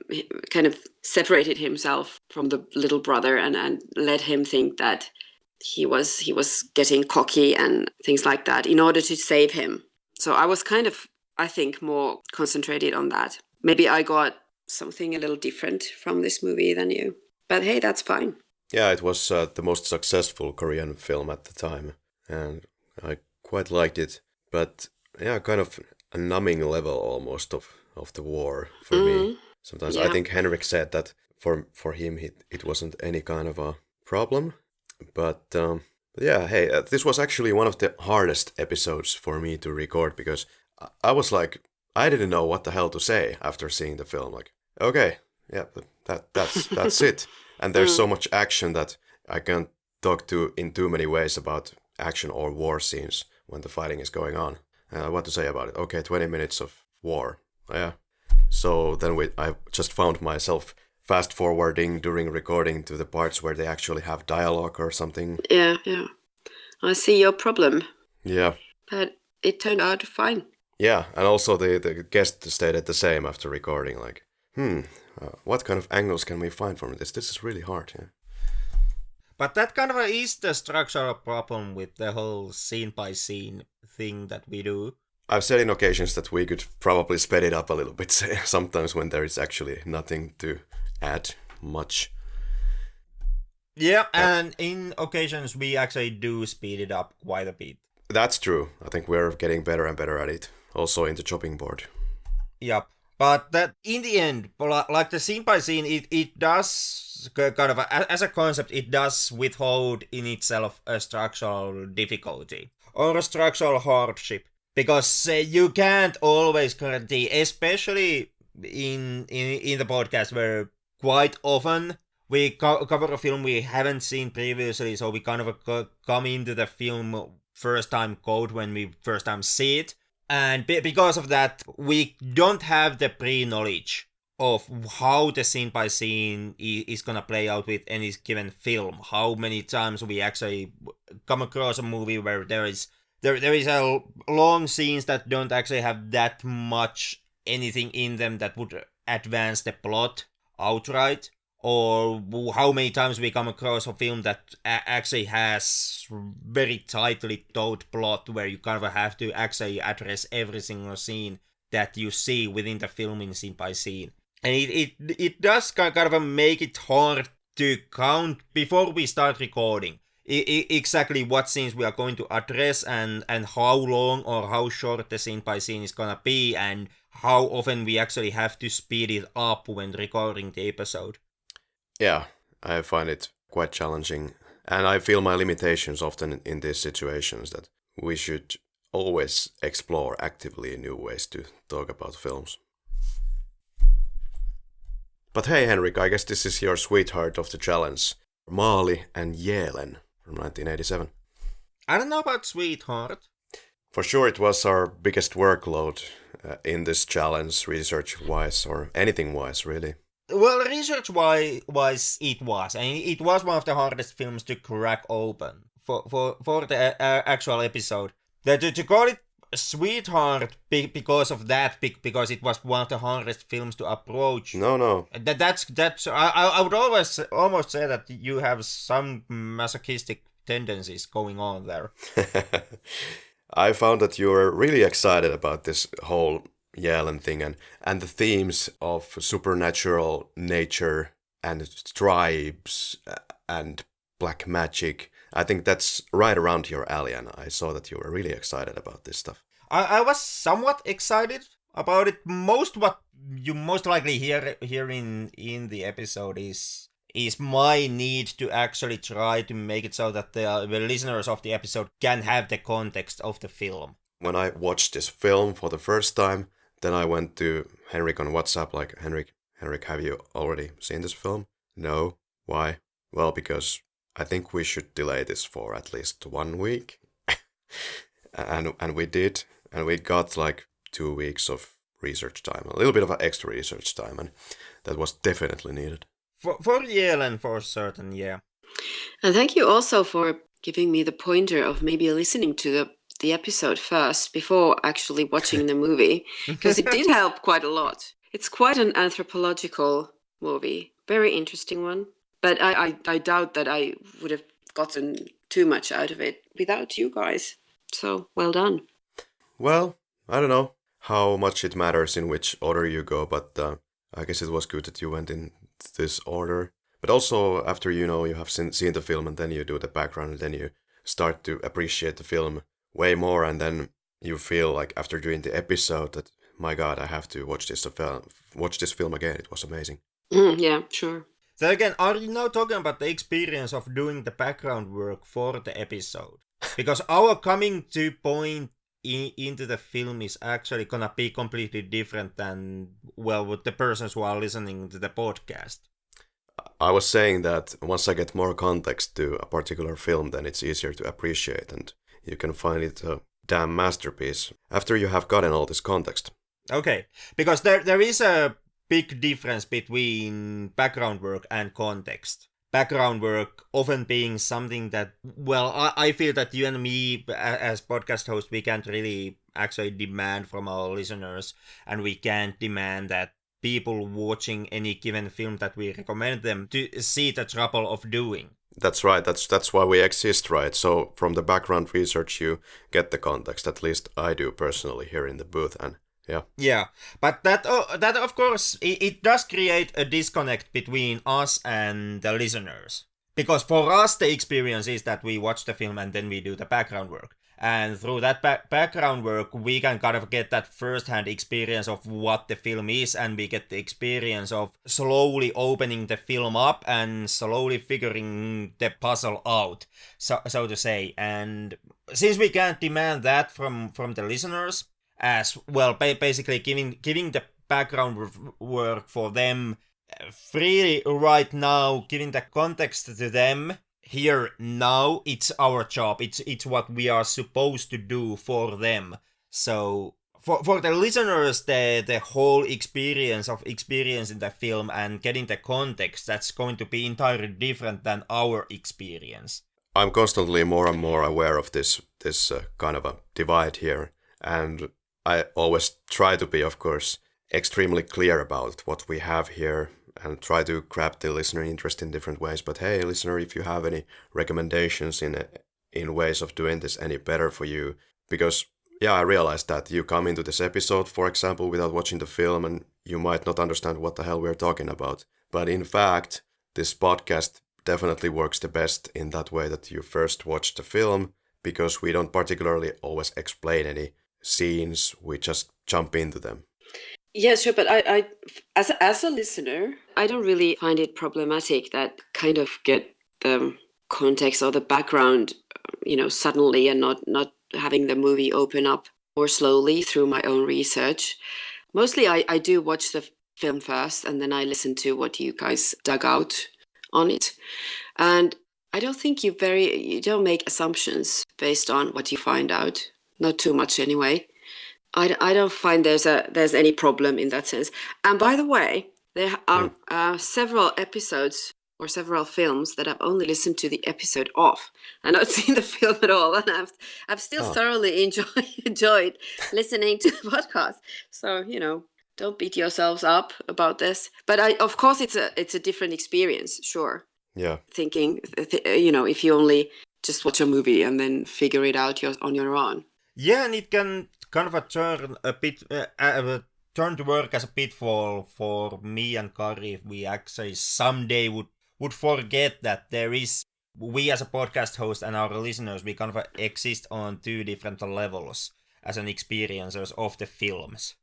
kind of separated himself from the little brother, and let him think that he was getting cocky and things like that in order to save him. So I was kind of, I think, more concentrated on that. Maybe I got something a little different from this movie than you. But hey, that's fine. Yeah, it was the most successful Korean film at the time, and I quite liked it. But yeah, kind of a numbing level almost of the war for me. Sometimes I think Henrik said that for him it wasn't any kind of a problem. But yeah, hey, this was actually one of the hardest episodes for me to record, because I was like, I didn't know what the hell to say after seeing the film. Like, okay, yeah, that's it. And there's so much action that I can't talk in too many ways about action or war scenes when the fighting is going on. What to say about it? Okay, 20 minutes of war. Yeah. So then I just found myself fast forwarding during recording to the parts where they actually have dialogue or something. Yeah. I see your problem. Yeah. But it turned out fine. Yeah, and also the guest stated the same after recording, like, what kind of angles can we find from this? This is really hard, yeah. But that kind of is the structural problem with the whole scene-by-scene thing that we do. I've said in occasions that we could probably speed it up a little bit sometimes when there is actually nothing to add much. Yeah, and in occasions we actually do speed it up quite a bit. That's true. I think we're getting better and better at it. Also in the chopping board. Yep. But that in the end, like the scene by scene, it does kind of, as a concept, it does withhold in itself a structural difficulty or a structural hardship. Because you can't always guarantee, especially in the podcast where quite often we cover a film we haven't seen previously, so we kind of come into the film first time cold when we first time see it. And because of that, we don't have the pre-knowledge of how the scene by scene is gonna play out with any given film. How many times we actually come across a movie where there is a long scenes that don't actually have that much anything in them that would advance the plot outright. Or how many times we come across a film that actually has very tightly told plot where you kind of have to actually address every single scene that you see within the film in scene by scene. And it does kind of make it hard to count before we start recording exactly what scenes we are going to address and how long or how short the scene by scene is gonna be and how often we actually have to speed it up when recording the episode. Yeah, I find it quite challenging, and I feel my limitations often in these situations, that we should always explore actively new ways to talk about films. But hey, Henrik, I guess this is your sweetheart of the challenge, Maali and Jelen from 1987. I don't know about sweetheart. For sure it was our biggest workload in this challenge, research-wise, or anything-wise, really. Well, research-wise, it was. And it was one of the hardest films to crack open for the actual episode. To call it sweetheart because of that, because it was one of the hardest films to approach. No. That's. I would almost say that you have some masochistic tendencies going on there. I found that you were really excited about this whole Jelen thing and the themes of supernatural nature and tribes and black magic. I think that's right around your alley, and I saw that you were really excited about this stuff. I was somewhat excited about it. What you most likely hear in the episode is my need to actually try to make it so that the listeners of the episode can have the context of the film. When I watched this film for the first time, then I went to Henrik on WhatsApp, like, Henrik, have you already seen this film? No. Why? Well, because I think we should delay this for at least 1 week. and we did, and we got like 2 weeks of research time, a little bit of extra research time, and that was definitely needed. For Yellen, for certain, yeah. And thank you also for giving me the pointer of maybe listening to the episode first before actually watching the movie, because it did help quite a lot. It's quite an anthropological movie, very interesting one. But I doubt that I would have gotten too much out of it without you guys. So, well done. Well, I don't know how much it matters in which order you go, but I guess it was good that you went in this order. But also, after you have seen the film, and then you do the background, and then you start to appreciate the film way more, and then you feel like after doing the episode that, my God, I have to watch this film again. It was amazing. Yeah, sure. So again, are you now talking about the experience of doing the background work for the episode? Because our coming to point into the film is actually gonna be completely different than, well, with the persons who are listening to the podcast. I was saying that once I get more context to a particular film, then it's easier to appreciate, and you can find it a damn masterpiece after you have gotten all this context. Okay, because there is a big difference between background work and context. Background work often being something that, well, I feel that you and me as podcast hosts, we can't really actually demand from our listeners, and we can't demand that people watching any given film that we recommend them to see the trouble of doing. That's right, that's why we exist, right? So from the background research you get the context, at least I do personally here in the booth, and yeah. Yeah, but that of course, it does create a disconnect between us and the listeners. Because for us, the experience is that we watch the film and then we do the background work. And through that background work, we can kind of get that first-hand experience of what the film is, and we get the experience of slowly opening the film up and slowly figuring the puzzle out, so to say. And since we can't demand that from the listeners, as well, basically giving the background work for them freely right now, giving the context to them here now, it's our job. It's what we are supposed to do for them. So for the listeners, the whole experience of experiencing the film and getting the context, that's going to be entirely different than our experience. I'm constantly more and more aware of this kind of a divide here, and I always try to be, of course, extremely clear about what we have here and try to grab the listener interest in different ways. But hey, listener, if you have any recommendations in ways of doing this any better for you, because yeah, I realized that you come into this episode, for example, without watching the film, and you might not understand what the hell we're talking about. But in fact, this podcast definitely works the best in that way that you first watch the film, because we don't particularly always explain any scenes, we just jump into them. Yeah, sure, but I as a listener, I don't really find it problematic that kind of get the context or the background, suddenly, and not having the movie open up more slowly through my own research. Mostly I do watch the film first, and then I listen to what you guys dug out on it. And I don't think you don't make assumptions based on what you find out. Not too much anyway. I don't find there's any problem in that sense. And by the way, there are several episodes or several films that I've only listened to the episode of and not seen the film at all. And I've still thoroughly enjoyed listening to the podcast. So, don't beat yourselves up about this. But of course, it's a different experience, sure. Yeah. Thinking, if you only just watch a movie and then figure it out on your own. Yeah, and it can kind of turn to work as a pitfall for me and Karri if we actually someday would forget that we as a podcast host and our listeners, we kind of exist on two different levels as an experiencers of the films.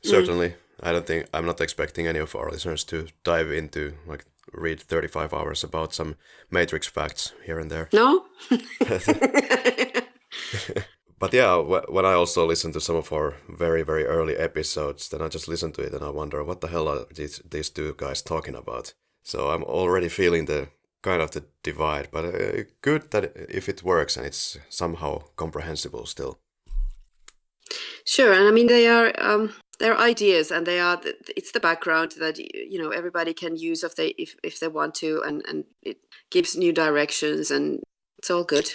Certainly. I'm not expecting any of our listeners to dive into, read 35 hours about some Matrix facts here and there. No? But yeah, when I also listen to some of our very, very early episodes, then I just listen to it and I wonder, what the hell are these two guys talking about? So I'm already feeling the kind of the divide, but good that if it works and it's somehow comprehensible still. Sure, and I mean they're ideas, and it's the background that everybody can use if they want to, and it gives new directions, and it's all good.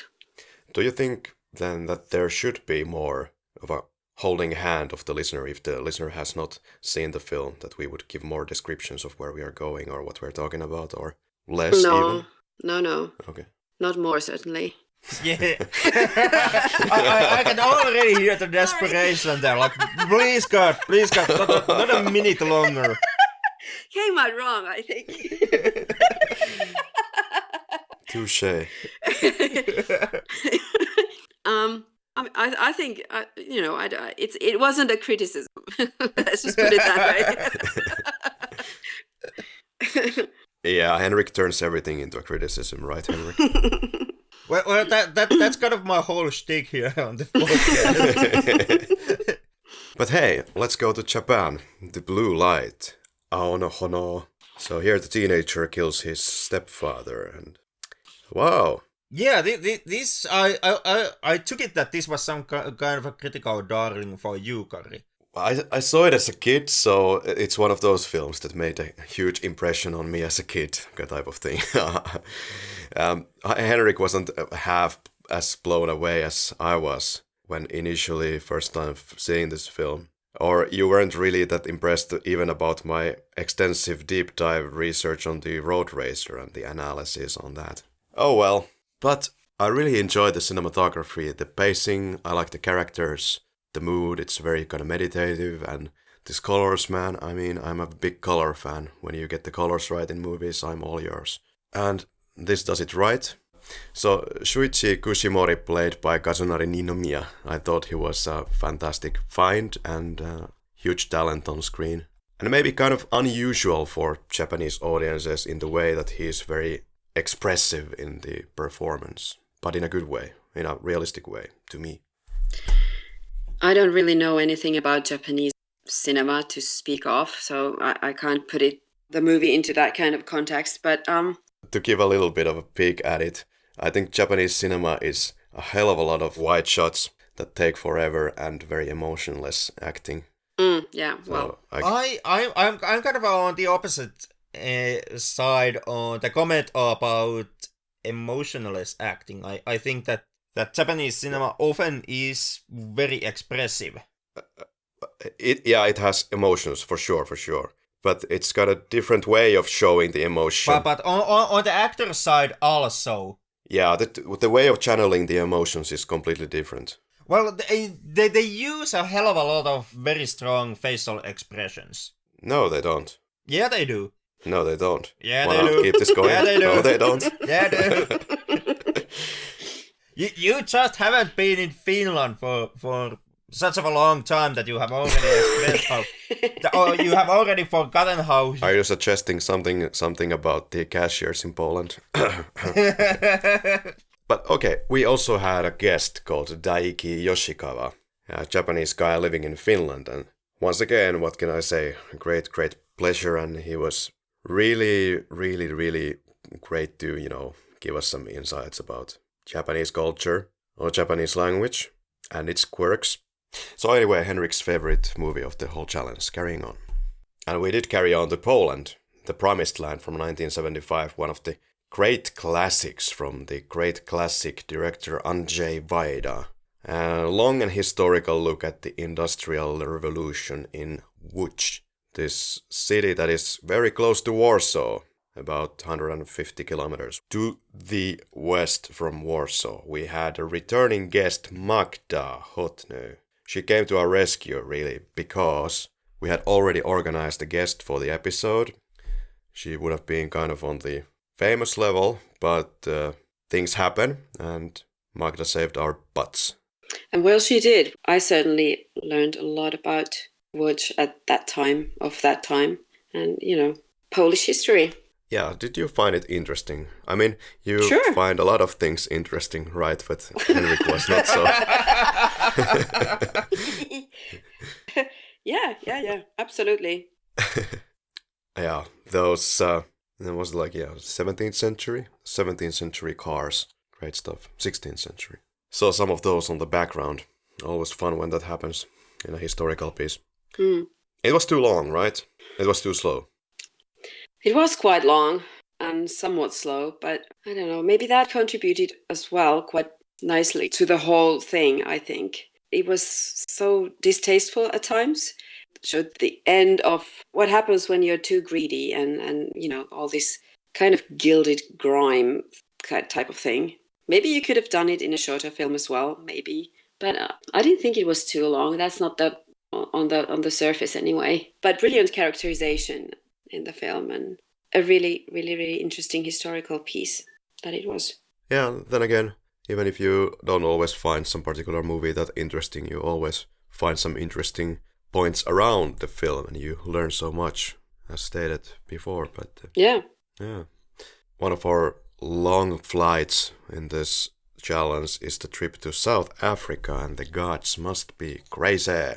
Do you think then that there should be more of a holding hand of the listener if the listener has not seen the film, that we would give more descriptions of where we are going or what we're talking about, or less even? No. Okay. Not more, certainly. Yeah. I can already hear the desperation there. Like, please God, not a minute longer. Came out wrong, I think. Touché. I think it wasn't a criticism. Let's just put it that way. Yeah, Henrik turns everything into a criticism, right, Henrik? Well, that's kind of my whole shtick here on the podcast. But hey, let's go to Japan. The blue light. Aono hono. So here the teenager kills his stepfather, and wow. Yeah, this I took it that this was some kind of a critical darling for you, Karri. I saw it as a kid, so it's one of those films that made a huge impression on me as a kid, type of thing. Henrik wasn't half as blown away as I was when initially first time seeing this film. Or you weren't really that impressed even about my extensive deep dive research on the Road Racer and the analysis on that. Oh well, but I really enjoyed the cinematography, the pacing, I like the characters. The mood, it's very kind of meditative, and these colors, man, I mean, I'm a big color fan. When you get the colors right in movies, I'm all yours. And this does it right. So, Shuichi Kushimori, played by Kazunari Ninomiya, I thought he was a fantastic find and huge talent on screen. And maybe kind of unusual for Japanese audiences in the way that he is very expressive in the performance, but in a good way, in a realistic way, to me. I don't really know anything about Japanese cinema to speak of, so I can't put the movie into that kind of context. But to give a little bit of a peek at it, I think Japanese cinema is a hell of a lot of wide shots that take forever and very emotionless acting. Yeah, well, so I'm kind of on the opposite side on the comment about emotionless acting. I think that Japanese cinema often is very expressive. It has emotions for sure. But it's got a different way of showing the emotion. But on the actor's side also. Yeah, the way of channeling the emotions is completely different. Well, they use a hell of a lot of very strong facial expressions. No, they don't. Yeah, they do. No, they don't. Yeah, Why they not do. Keep this going? Yeah, they do. No, they don't. Yeah, they do. You just haven't been in Finland for such a long time that you have already expressed how, or you have already forgotten how. Are you suggesting something about the cashiers in Poland? But okay, we also had a guest called Daiki Yoshikawa, a Japanese guy living in Finland, and once again, what can I say? Great pleasure, and he was really great to give us some insights about Japanese culture or Japanese language and its quirks. So anyway, Henrik's favorite movie of the whole challenge, carrying on. And we did carry on to Poland, The Promised Land from 1975, one of the great classics from the great classic director Andrzej Wajda. A long and historical look at the Industrial Revolution in Łódź, this city that is very close to Warsaw, about 150 kilometers to the west from Warsaw. We had a returning guest, Magda Hotnö. She came to our rescue, really, because we had already organized a guest for the episode. She would have been kind of on the famous level, but things happen, and Magda saved our butts. And well, she did. I certainly learned a lot about Łódź at that time, and, Polish history. Yeah, did you find it interesting? I mean, you Sure. find a lot of things interesting, right? But Henrik was not so. Yeah, absolutely. Yeah, those And it was like, 17th century? 17th century cars. Great stuff. 16th century. Saw some of those on the background. Always fun when that happens in a historical piece. It was too long, right? It was too slow. It was quite long and somewhat slow, but I don't know, maybe that contributed as well quite nicely to the whole thing, I think. It was so distasteful at times. Showed the end of what happens when you're too greedy and all this kind of gilded grime type of thing. Maybe you could have done it in a shorter film as well, maybe. But I didn't think it was too long. That's not on the surface anyway. But brilliant characterization in the film and a really, really, really interesting historical piece that it was. Yeah, then again, even if you don't always find some particular movie that interesting, you always find some interesting points around the film and you learn so much, as stated before. But yeah. One of our long flights in this challenge is the trip to South Africa, and the gods must be crazy,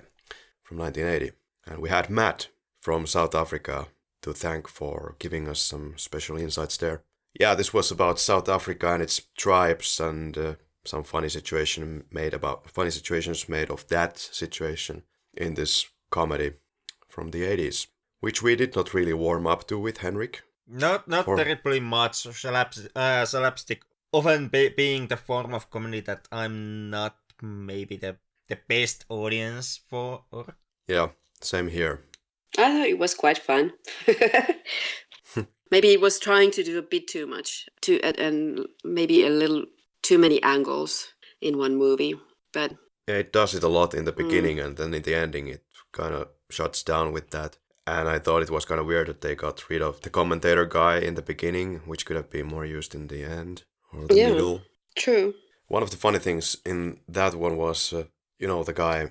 from 1980. And we had Matt from South Africa to thank for giving us some special insights there. Yeah, this was about South Africa and its tribes and some funny situations made of that situation in this comedy from the 80s, which we did not really warm up to with Henrik. Not terribly much. Slapstick often being the form of comedy that I'm not maybe the best audience for. Yeah, same here. I thought it was quite fun. Maybe it was trying to do a bit too much, and maybe a little too many angles in one movie. But yeah, it does it a lot in the beginning, and then in the ending it kind of shuts down with that. And I thought it was kind of weird that they got rid of the commentator guy in the beginning, which could have been more used in the end or the middle. True. One of the funny things in that one was, the guy,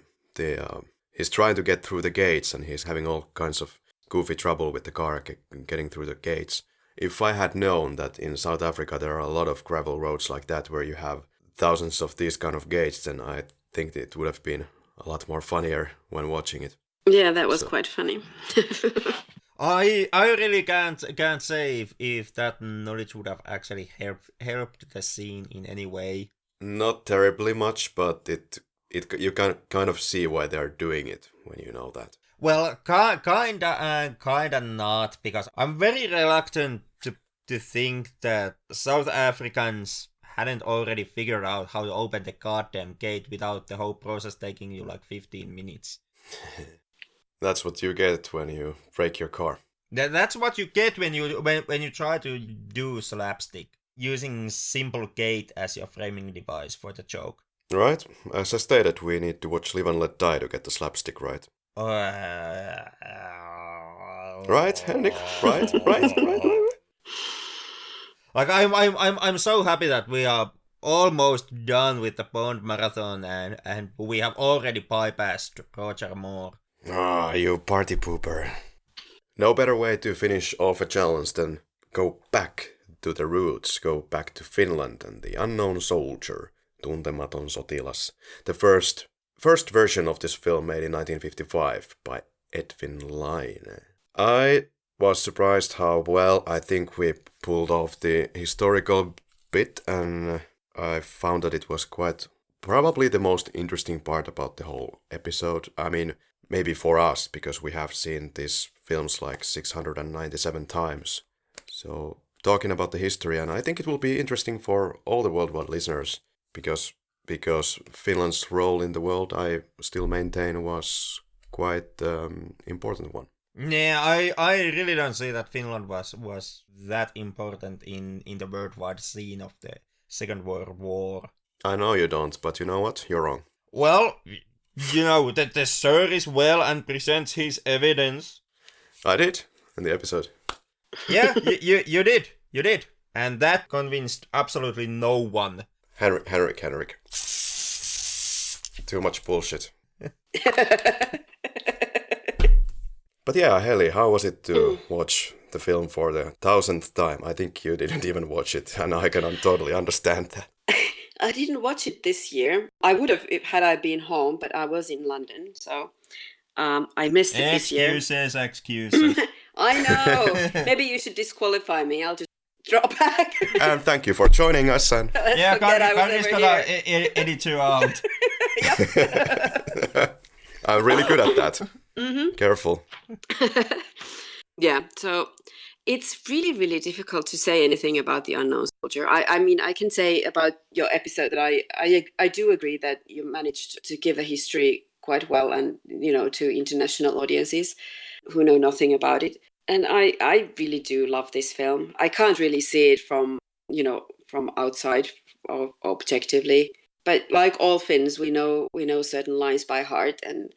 he's trying to get through the gates and he's having all kinds of goofy trouble with the car getting through the gates. If I had known that in South Africa there are a lot of gravel roads like that where you have thousands of these kind of gates, then I think it would have been a lot more funnier when watching it. Yeah, that was quite funny. I really can't say if that knowledge would have actually helped the scene in any way. Not terribly much, but you can kind of see why they're doing it when you know that. Well, kinda not, because I'm very reluctant to think that South Africans hadn't already figured out how to open the goddamn gate without the whole process taking you like 15 minutes. That's what you get when you break your car. That's what you get when you try to do slapstick, using simple gate as your framing device for the joke. Right? As I stated, we need to watch Live and Let Die to get the slapstick right. Right, Henrik? Right. Like I'm so happy that we are almost done with the Bond marathon and we have already bypassed Roger Moore. Ah, you party pooper. No better way to finish off a challenge than go back to the roots, go back to Finland and the unknown soldier, Tuntematon sotilas. The first version of this film made in 1955 by Edwin Laine. I was surprised how well I think we pulled off the historical bit, and I found that it was quite probably the most interesting part about the whole episode. I mean, maybe for us, because we have seen these films like 697 times. So, talking about the history, and I think it will be interesting for all the worldwide listeners, because Finland's role in the world, I still maintain, was quite important one. Yeah, I really don't see that Finland was that important in the worldwide scene of the Second World War. I know you don't, but you know what? You're wrong. Well, you know that the sir is well and presents his evidence. I did in the episode. Yeah, you did, and that convinced absolutely no one. Henrik. Too much bullshit. But yeah, Heli, how was it to watch the film for the 1000th time? I think you didn't even watch it, and I can totally understand that. I didn't watch it this year. I would have had I been home, but I was in London, so I missed it this year. Excuses. I know. Maybe you should disqualify me. I'll just drop back. And thank you for joining us. And Yeah, Karri's gonna here. edit you out. Yep. I'm really good at that. Careful. Yeah, so it's really, really difficult to say anything about The Unknown Soldier. I mean, I can say about your episode that I do agree that you managed to give a history quite well, and to international audiences who know nothing about it. And I really do love this film. I can't really see it from outside or objectively, but like all Finns, we know certain lines by heart, and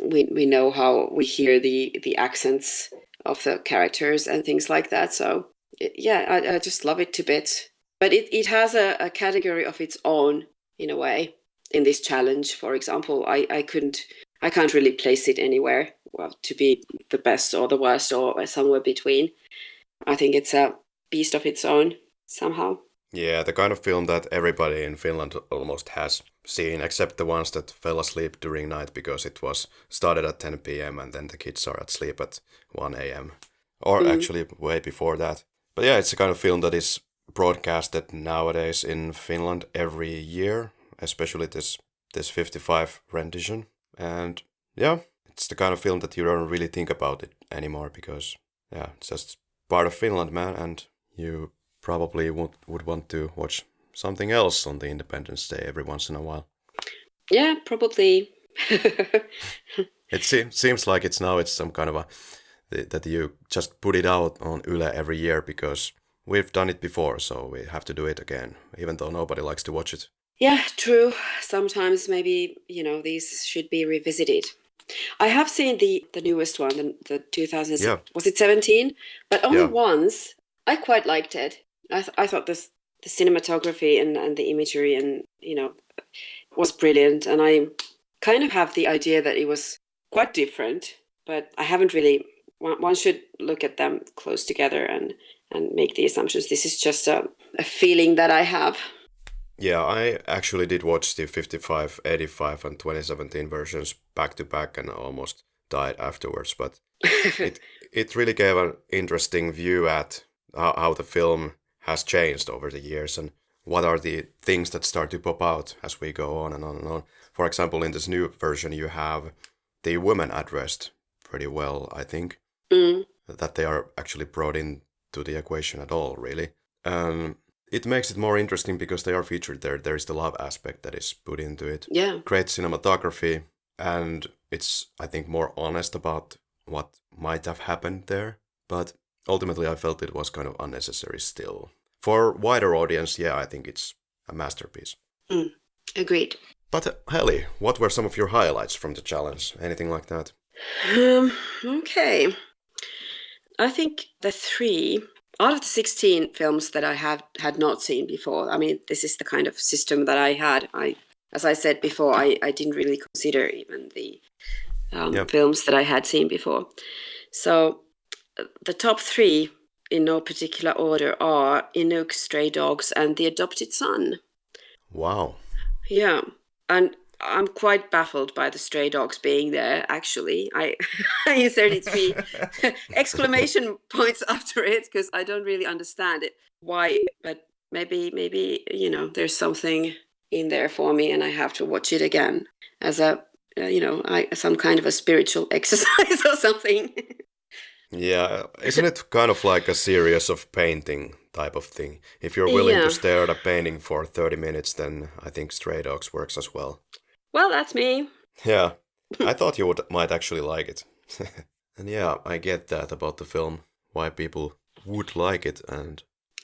we know how we hear the accents of the characters and things like that. So I just love it to bits. But it has a category of its own in a way in this challenge. For example, I can't really place it anywhere to be the best or the worst or somewhere between. I think it's a beast of its own somehow. Yeah, the kind of film that everybody in Finland almost has seen, except the ones that fell asleep during night because it was started at 10 p.m. and then the kids are at sleep at 1 a.m. Or actually way before that. But yeah, it's a kind of film that is broadcasted nowadays in Finland every year, especially this 55 rendition. And yeah, it's the kind of film that you don't really think about it anymore because it's just part of Finland, man, and you probably would want to watch something else on the Independence Day every once in a while. Yeah, probably. It seems like it's some kind of that you just put it out on Yle every year because we've done it before, so we have to do it again, even though nobody likes to watch it. Yeah, true. Sometimes maybe, these should be revisited. I have seen the newest one, the 2000, was it 17? But only once. I quite liked it. I thought the cinematography and the imagery and was brilliant, and I kind of have the idea that it was quite different, but I haven't really. One should look at them close together and make the assumptions. This is just a feeling that I have. Yeah, I actually did watch the 55, 85 and 2017 versions back to back and almost died afterwards, but it really gave an interesting view at how the film has changed over the years and what are the things that start to pop out as we go on and on and on. For example, in this new version, you have the women addressed pretty well, I think, that they are actually brought into the equation at all, really. It makes it more interesting because they are featured there. There is the love aspect that is put into it. Yeah. Great cinematography, and it's, I think, more honest about what might have happened there. But ultimately, I felt it was kind of unnecessary still. For wider audience, I think it's a masterpiece. Agreed. But Heli, what were some of your highlights from the challenge? Anything like that? Okay. I think the 3 out of the 16 films that I had not seen before. I mean, this is the kind of system that I had. As I said before, I didn't really consider even the films that I had seen before. So the top 3 in no particular order are Inuk, Stray Dogs, and The Adopted Son. Wow. Yeah, and I'm quite baffled by the Stray Dogs being there, actually. I inserted 3 exclamation points after it because I don't really understand it. Why, but maybe there's something in there for me and I have to watch it again as a, some kind of a spiritual exercise or something. Yeah, isn't it kind of like a series of painting type of thing? If you're willing to stare at a painting for 30 minutes, then I think Stray Dogs works as well. Well, that's me. Yeah, I thought you might actually like it. And I get that about the film, why people would like it. And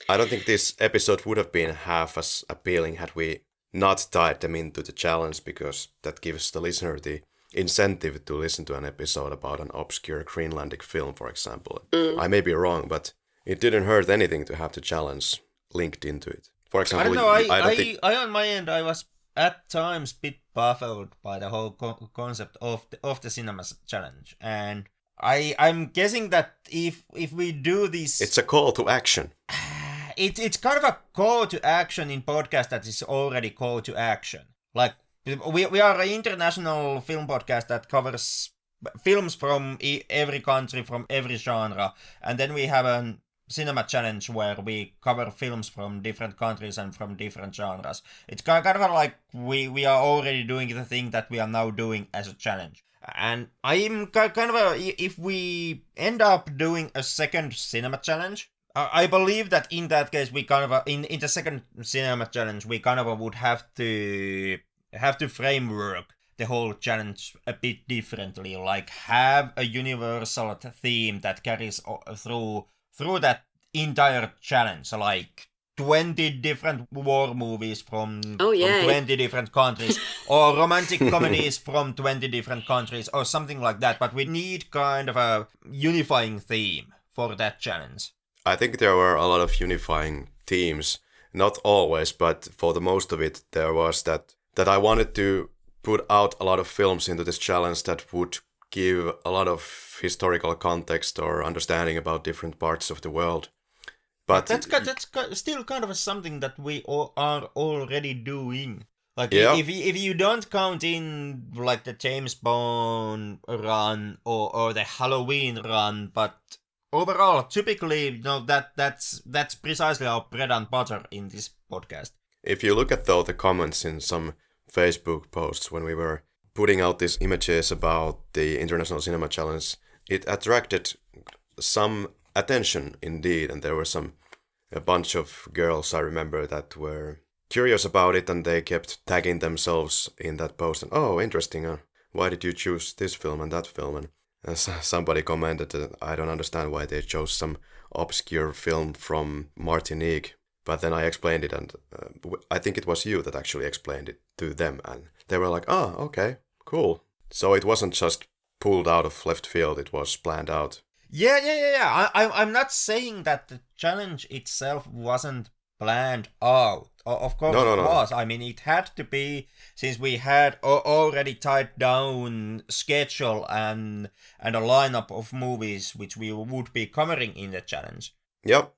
I don't think this episode would have been half as appealing had we not tied them into the challenge, because that gives the listener the incentive to listen to an episode about an obscure Greenlandic film, for example. I may be wrong, but it didn't hurt anything to have the challenge linked into it. For example, I on my end, I was at times a bit baffled by the whole concept of the cinema challenge, and I'm guessing that if we do this, it's a call to action. It's kind of a call to action in podcast that is already call to action. Like we are an international film podcast that covers films from every country, from every genre, and then we have a cinema challenge where we cover films from different countries and from different genres. It's kind of like we are already doing the thing that we are now doing as a challenge. And I'm kind of if we end up doing a second cinema challenge, I believe that in that case we kind of in the second cinema challenge we kind of would have to framework the whole challenge a bit differently, like have a universal theme that carries through that entire challenge, like 20 different war movies from 20 different countries, or romantic comedies from 20 different countries, or something like that. But we need kind of a unifying theme for that challenge. I think there were a lot of unifying themes, not always, but for the most of it, there was that I wanted to put out a lot of films into this challenge that would give a lot of historical context or understanding about different parts of the world. But that's still kind of something that we are already doing. Like if you don't count in like the James Bond run or the Halloween run, but overall, typically, that's precisely our bread and butter in this podcast. If you look at the comments in some Facebook posts when we were putting out these images about the International Cinema Challenge, it attracted some attention indeed, and there were a bunch of girls I remember that were curious about it, and they kept tagging themselves in that post, and oh, interesting, why did you choose this film and that film? And somebody commented that I don't understand why they chose some obscure film from Martinique, but then I explained it, and I think it was you that actually explained it to them, and they were like, oh, okay, cool. So it wasn't just pulled out of left field, it was planned out. Yeah. I'm not saying that the challenge itself wasn't planned out. Of course it was. I mean, it had to be, since we had already tied down schedule and a lineup of movies which we would be covering in the challenge. Yep.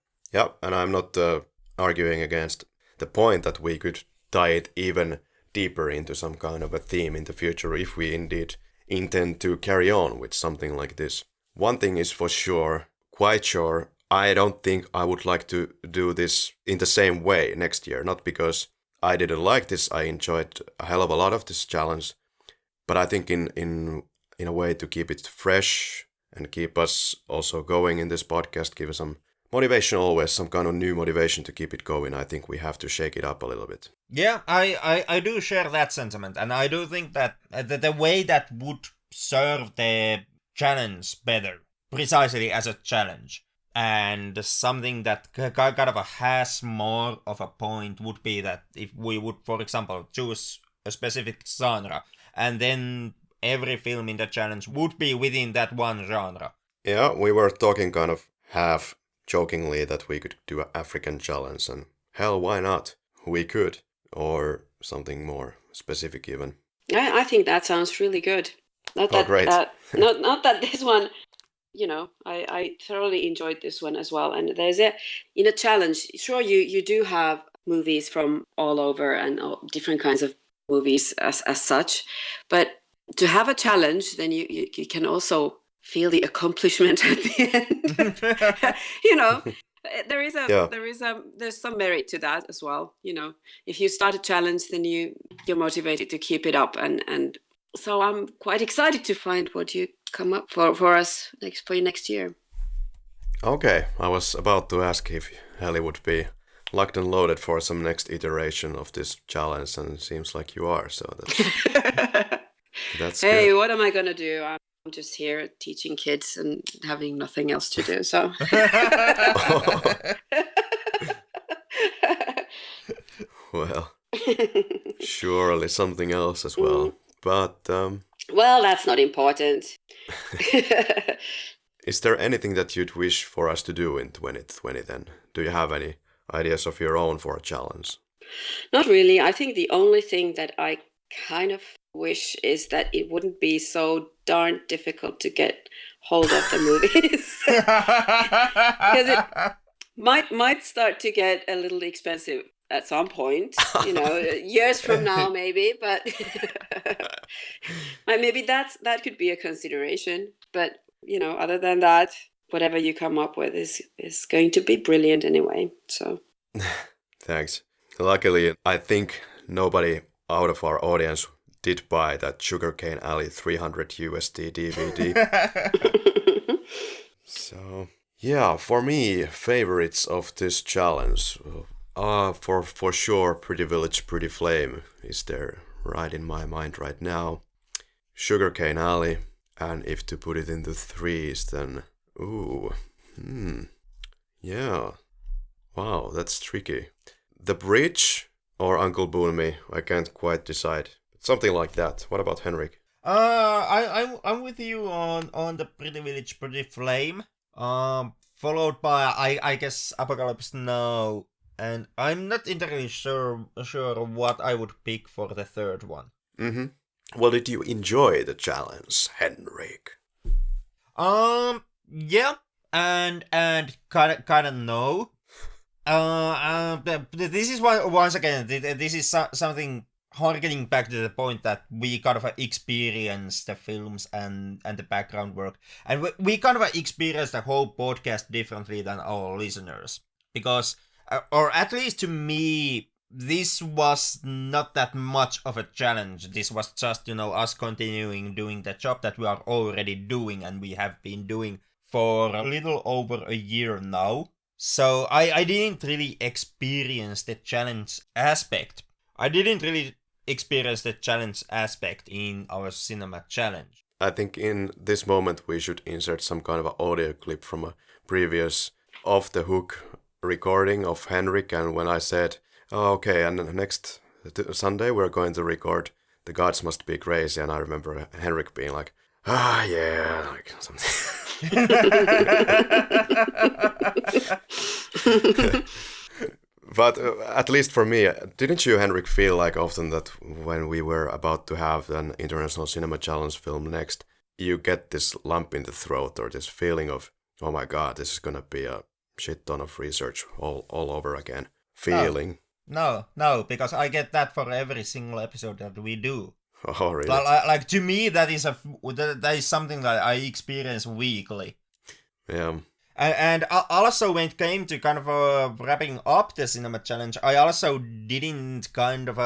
And I'm not arguing against the point that we could tie it even deeper into some kind of a theme in the future if we indeed intend to carry on with something like this. One thing is for sure, quite sure, I don't think I would like to do this in the same way next year. Not because I didn't like this, I enjoyed a hell of a lot of this challenge, but I think in a way to keep it fresh and keep us also going in this podcast, give us some motivation always, some kind of new motivation to keep it going. I think we have to shake it up a little bit. Yeah, I do share that sentiment, and I do think that the way that would serve the challenge better, precisely as a challenge, and something that kind of has more of a point would be that if we would, for example, choose a specific genre, and then every film in the challenge would be within that one genre. Yeah, we were talking kind of half jokingly that we could do an African challenge, and hell, why not? We could, or something more specific even. I think that sounds really good. Great. Not that this one, I thoroughly enjoyed this one as well. And there's in a challenge, sure, you do have movies from all over and all different kinds of movies as such, but to have a challenge, then you can also feel the accomplishment at the end. There's some merit to that as well. If you start a challenge, then you're motivated to keep it up, and so I'm quite excited to find what you come up for us for next year. Okay, I was about to ask if Heli would be locked and loaded for some next iteration of this challenge, and it seems like you are. So that's hey, good. what am I gonna do? I'm just here teaching kids and having nothing else to do. So. Well, surely something else as well. But well, that's not important. Is there anything that you'd wish for us to do in 2020 then? Do you have any ideas of your own for a challenge? Not really. I think the only thing that I kind of wish is that it wouldn't be so darn difficult to get hold of the movies. Because it might start to get a little expensive at some point, years from now maybe, but maybe that could be a consideration. But other than that, whatever you come up with is going to be brilliant anyway. So Thanks. Luckily, I think nobody out of our audience did buy that Sugarcane Alley 300 USD DVD. So, yeah, for me, favorites of this challenge for sure, Pretty Village, Pretty Flame is there right in my mind right now. Sugarcane Alley, and if to put it into threes, then yeah, wow, that's tricky. The Bridge or Uncle Boonmi, I can't quite decide. Something like that. What about Henrik? I'm with you on the Pretty Village, Pretty Flame. Followed by I guess Apocalypse Now, and I'm not entirely sure what I would pick for the third one. Mm-hmm. Well, did you enjoy the challenge, Henrik? Yeah, and kind of no. This is once again, this is something harkening back to the point that we kind of experience the films and the background work, and we kind of experience the whole podcast differently than our listeners, because, or at least to me, this was not that much of a challenge. This was just, us continuing doing the job that we are already doing, and we have been doing for a little over a year now. So I didn't really experience the challenge aspect. I didn't really experience the challenge aspect in our cinema challenge. I think in this moment we should insert some kind of an audio clip from a previous Off the Hook recording of Henrik, and when I said, oh, okay, and next Sunday we're going to record The Gods Must Be Crazy, and I remember Henrik being like, yeah, like something. But at least for me, didn't you, Henrik, feel like often that when we were about to have an International Cinema Challenge film next, you get this lump in the throat or this feeling of, oh my god, this is gonna be a shit ton of research all over again feeling? No, because I get that for every single episode that we do. Oh, really? Like to me, that is something that I experience weekly. Yeah. And also, when it came to kind of wrapping up the cinema challenge, I also didn't kind of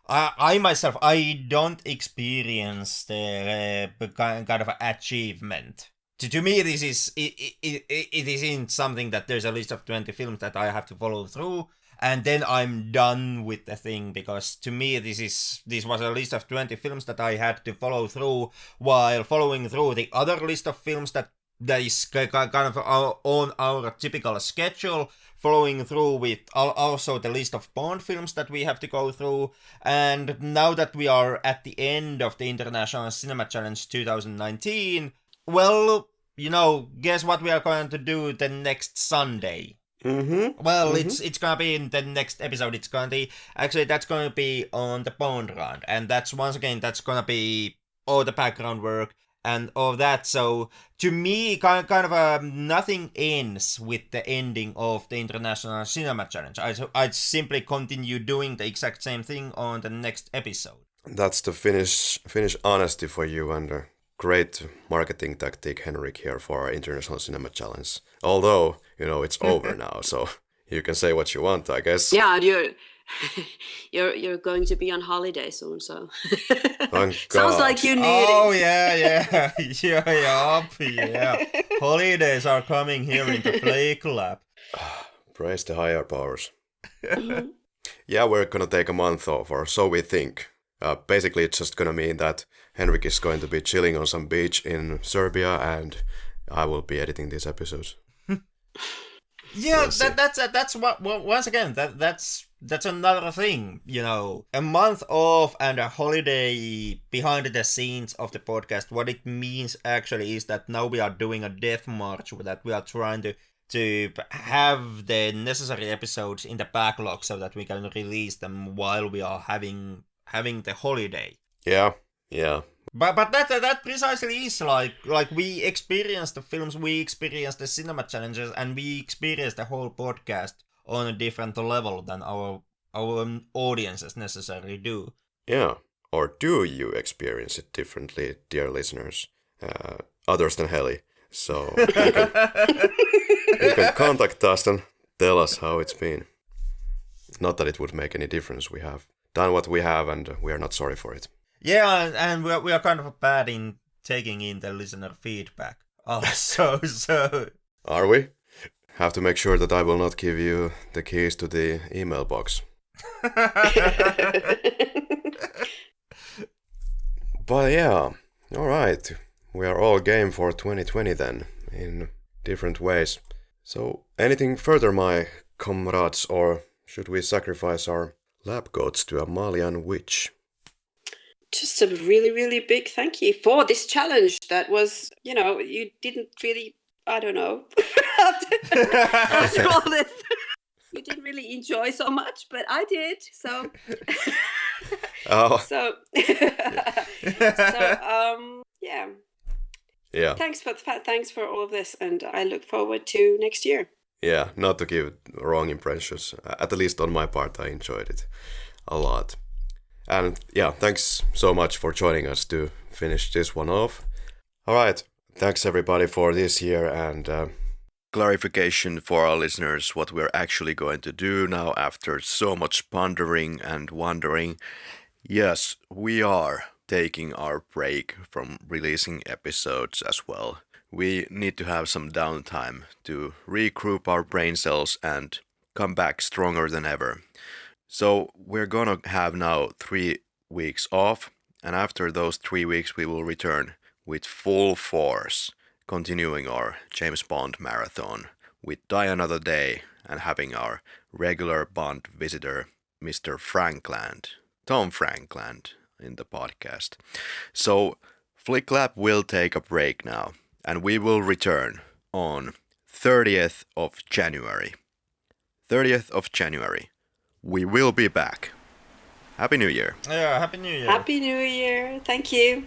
I myself, I don't experience the kind of achievement. To me, this is it isn't something that there's a list of 20 films that I have to follow through, and then I'm done with the thing, because to me this was a list of 20 films that I had to follow through, while following through the other list of films that is kind of on our typical schedule, following through with also the list of Bond films that we have to go through. And now that we are at the end of the International Cinema Challenge 2019, well, guess what we are going to do the next Sunday? Mm-hmm. Well, it's gonna be in the next episode. It's gonna be, actually, that's gonna be on the Bond round, and that's gonna be all the background work and all that. So to me, kind of nothing ends with the ending of the International Cinema Challenge. I'd simply continue doing the exact same thing on the next episode. That's the Finnish honesty for you, and a great marketing tactic, Henrik, here for our International Cinema Challenge. Although, it's over now, so you can say what you want, I guess. Yeah, and you're going to be on holiday soon, so sounds like you need it. Oh yeah. Yeah. Holidays are coming here in the Play Club. Praise the higher powers. Yeah, we're gonna take a month off, or so we think. Basically, it's just gonna mean that Henrik is going to be chilling on some beach in Serbia, and I will be editing these episodes. Yeah, that's what. Once again, that's another thing. A month off and a holiday behind the scenes of the podcast. What it means actually is that now we are doing a death march, that we are trying to have the necessary episodes in the backlog so that we can release them while we are having the holiday. Yeah. But that precisely is like we experience the films, we experience the cinema challenges, and we experience the whole podcast on a different level than our our audiences necessarily do. Yeah. Or do you experience it differently, dear listeners? Others than Heli. So you can contact us and tell us how it's been. Not that it would make any difference. We have done what we have and we are not sorry for it. Yeah, and we are kind of bad in taking in the listener feedback also, so... Are we? Have to make sure that I will not give you the keys to the email box. But yeah, alright. We are all game for 2020 then, in different ways. So, anything further, my comrades, or should we sacrifice our lab goats to a Malian witch? Just a really, really big thank you for this challenge. That was, you didn't really, I don't know, after all this, you didn't really enjoy so much, but I did. So, Oh. Yeah. Yeah. Thanks for all of this, and I look forward to next year. Yeah, not to give wrong impressions. At least on my part, I enjoyed it a lot. And yeah, thanks so much for joining us to finish this one off. Alright, thanks everybody for this year, and clarification for our listeners what we're actually going to do now after so much pondering and wondering. Yes, we are taking our break from releasing episodes as well. We need to have some downtime to regroup our brain cells and come back stronger than ever. So we're gonna have now 3 weeks off, and after those 3 weeks we will return with full force, continuing our James Bond marathon with Die Another Day and having our regular Bond visitor, Mr. Frankland, Tom Frankland, in the podcast. So Flick Lab will take a break now, and we will return on 30th of January. 30th of January. We will be back. Happy New Year. Yeah, Happy New Year. Happy New Year. Thank you.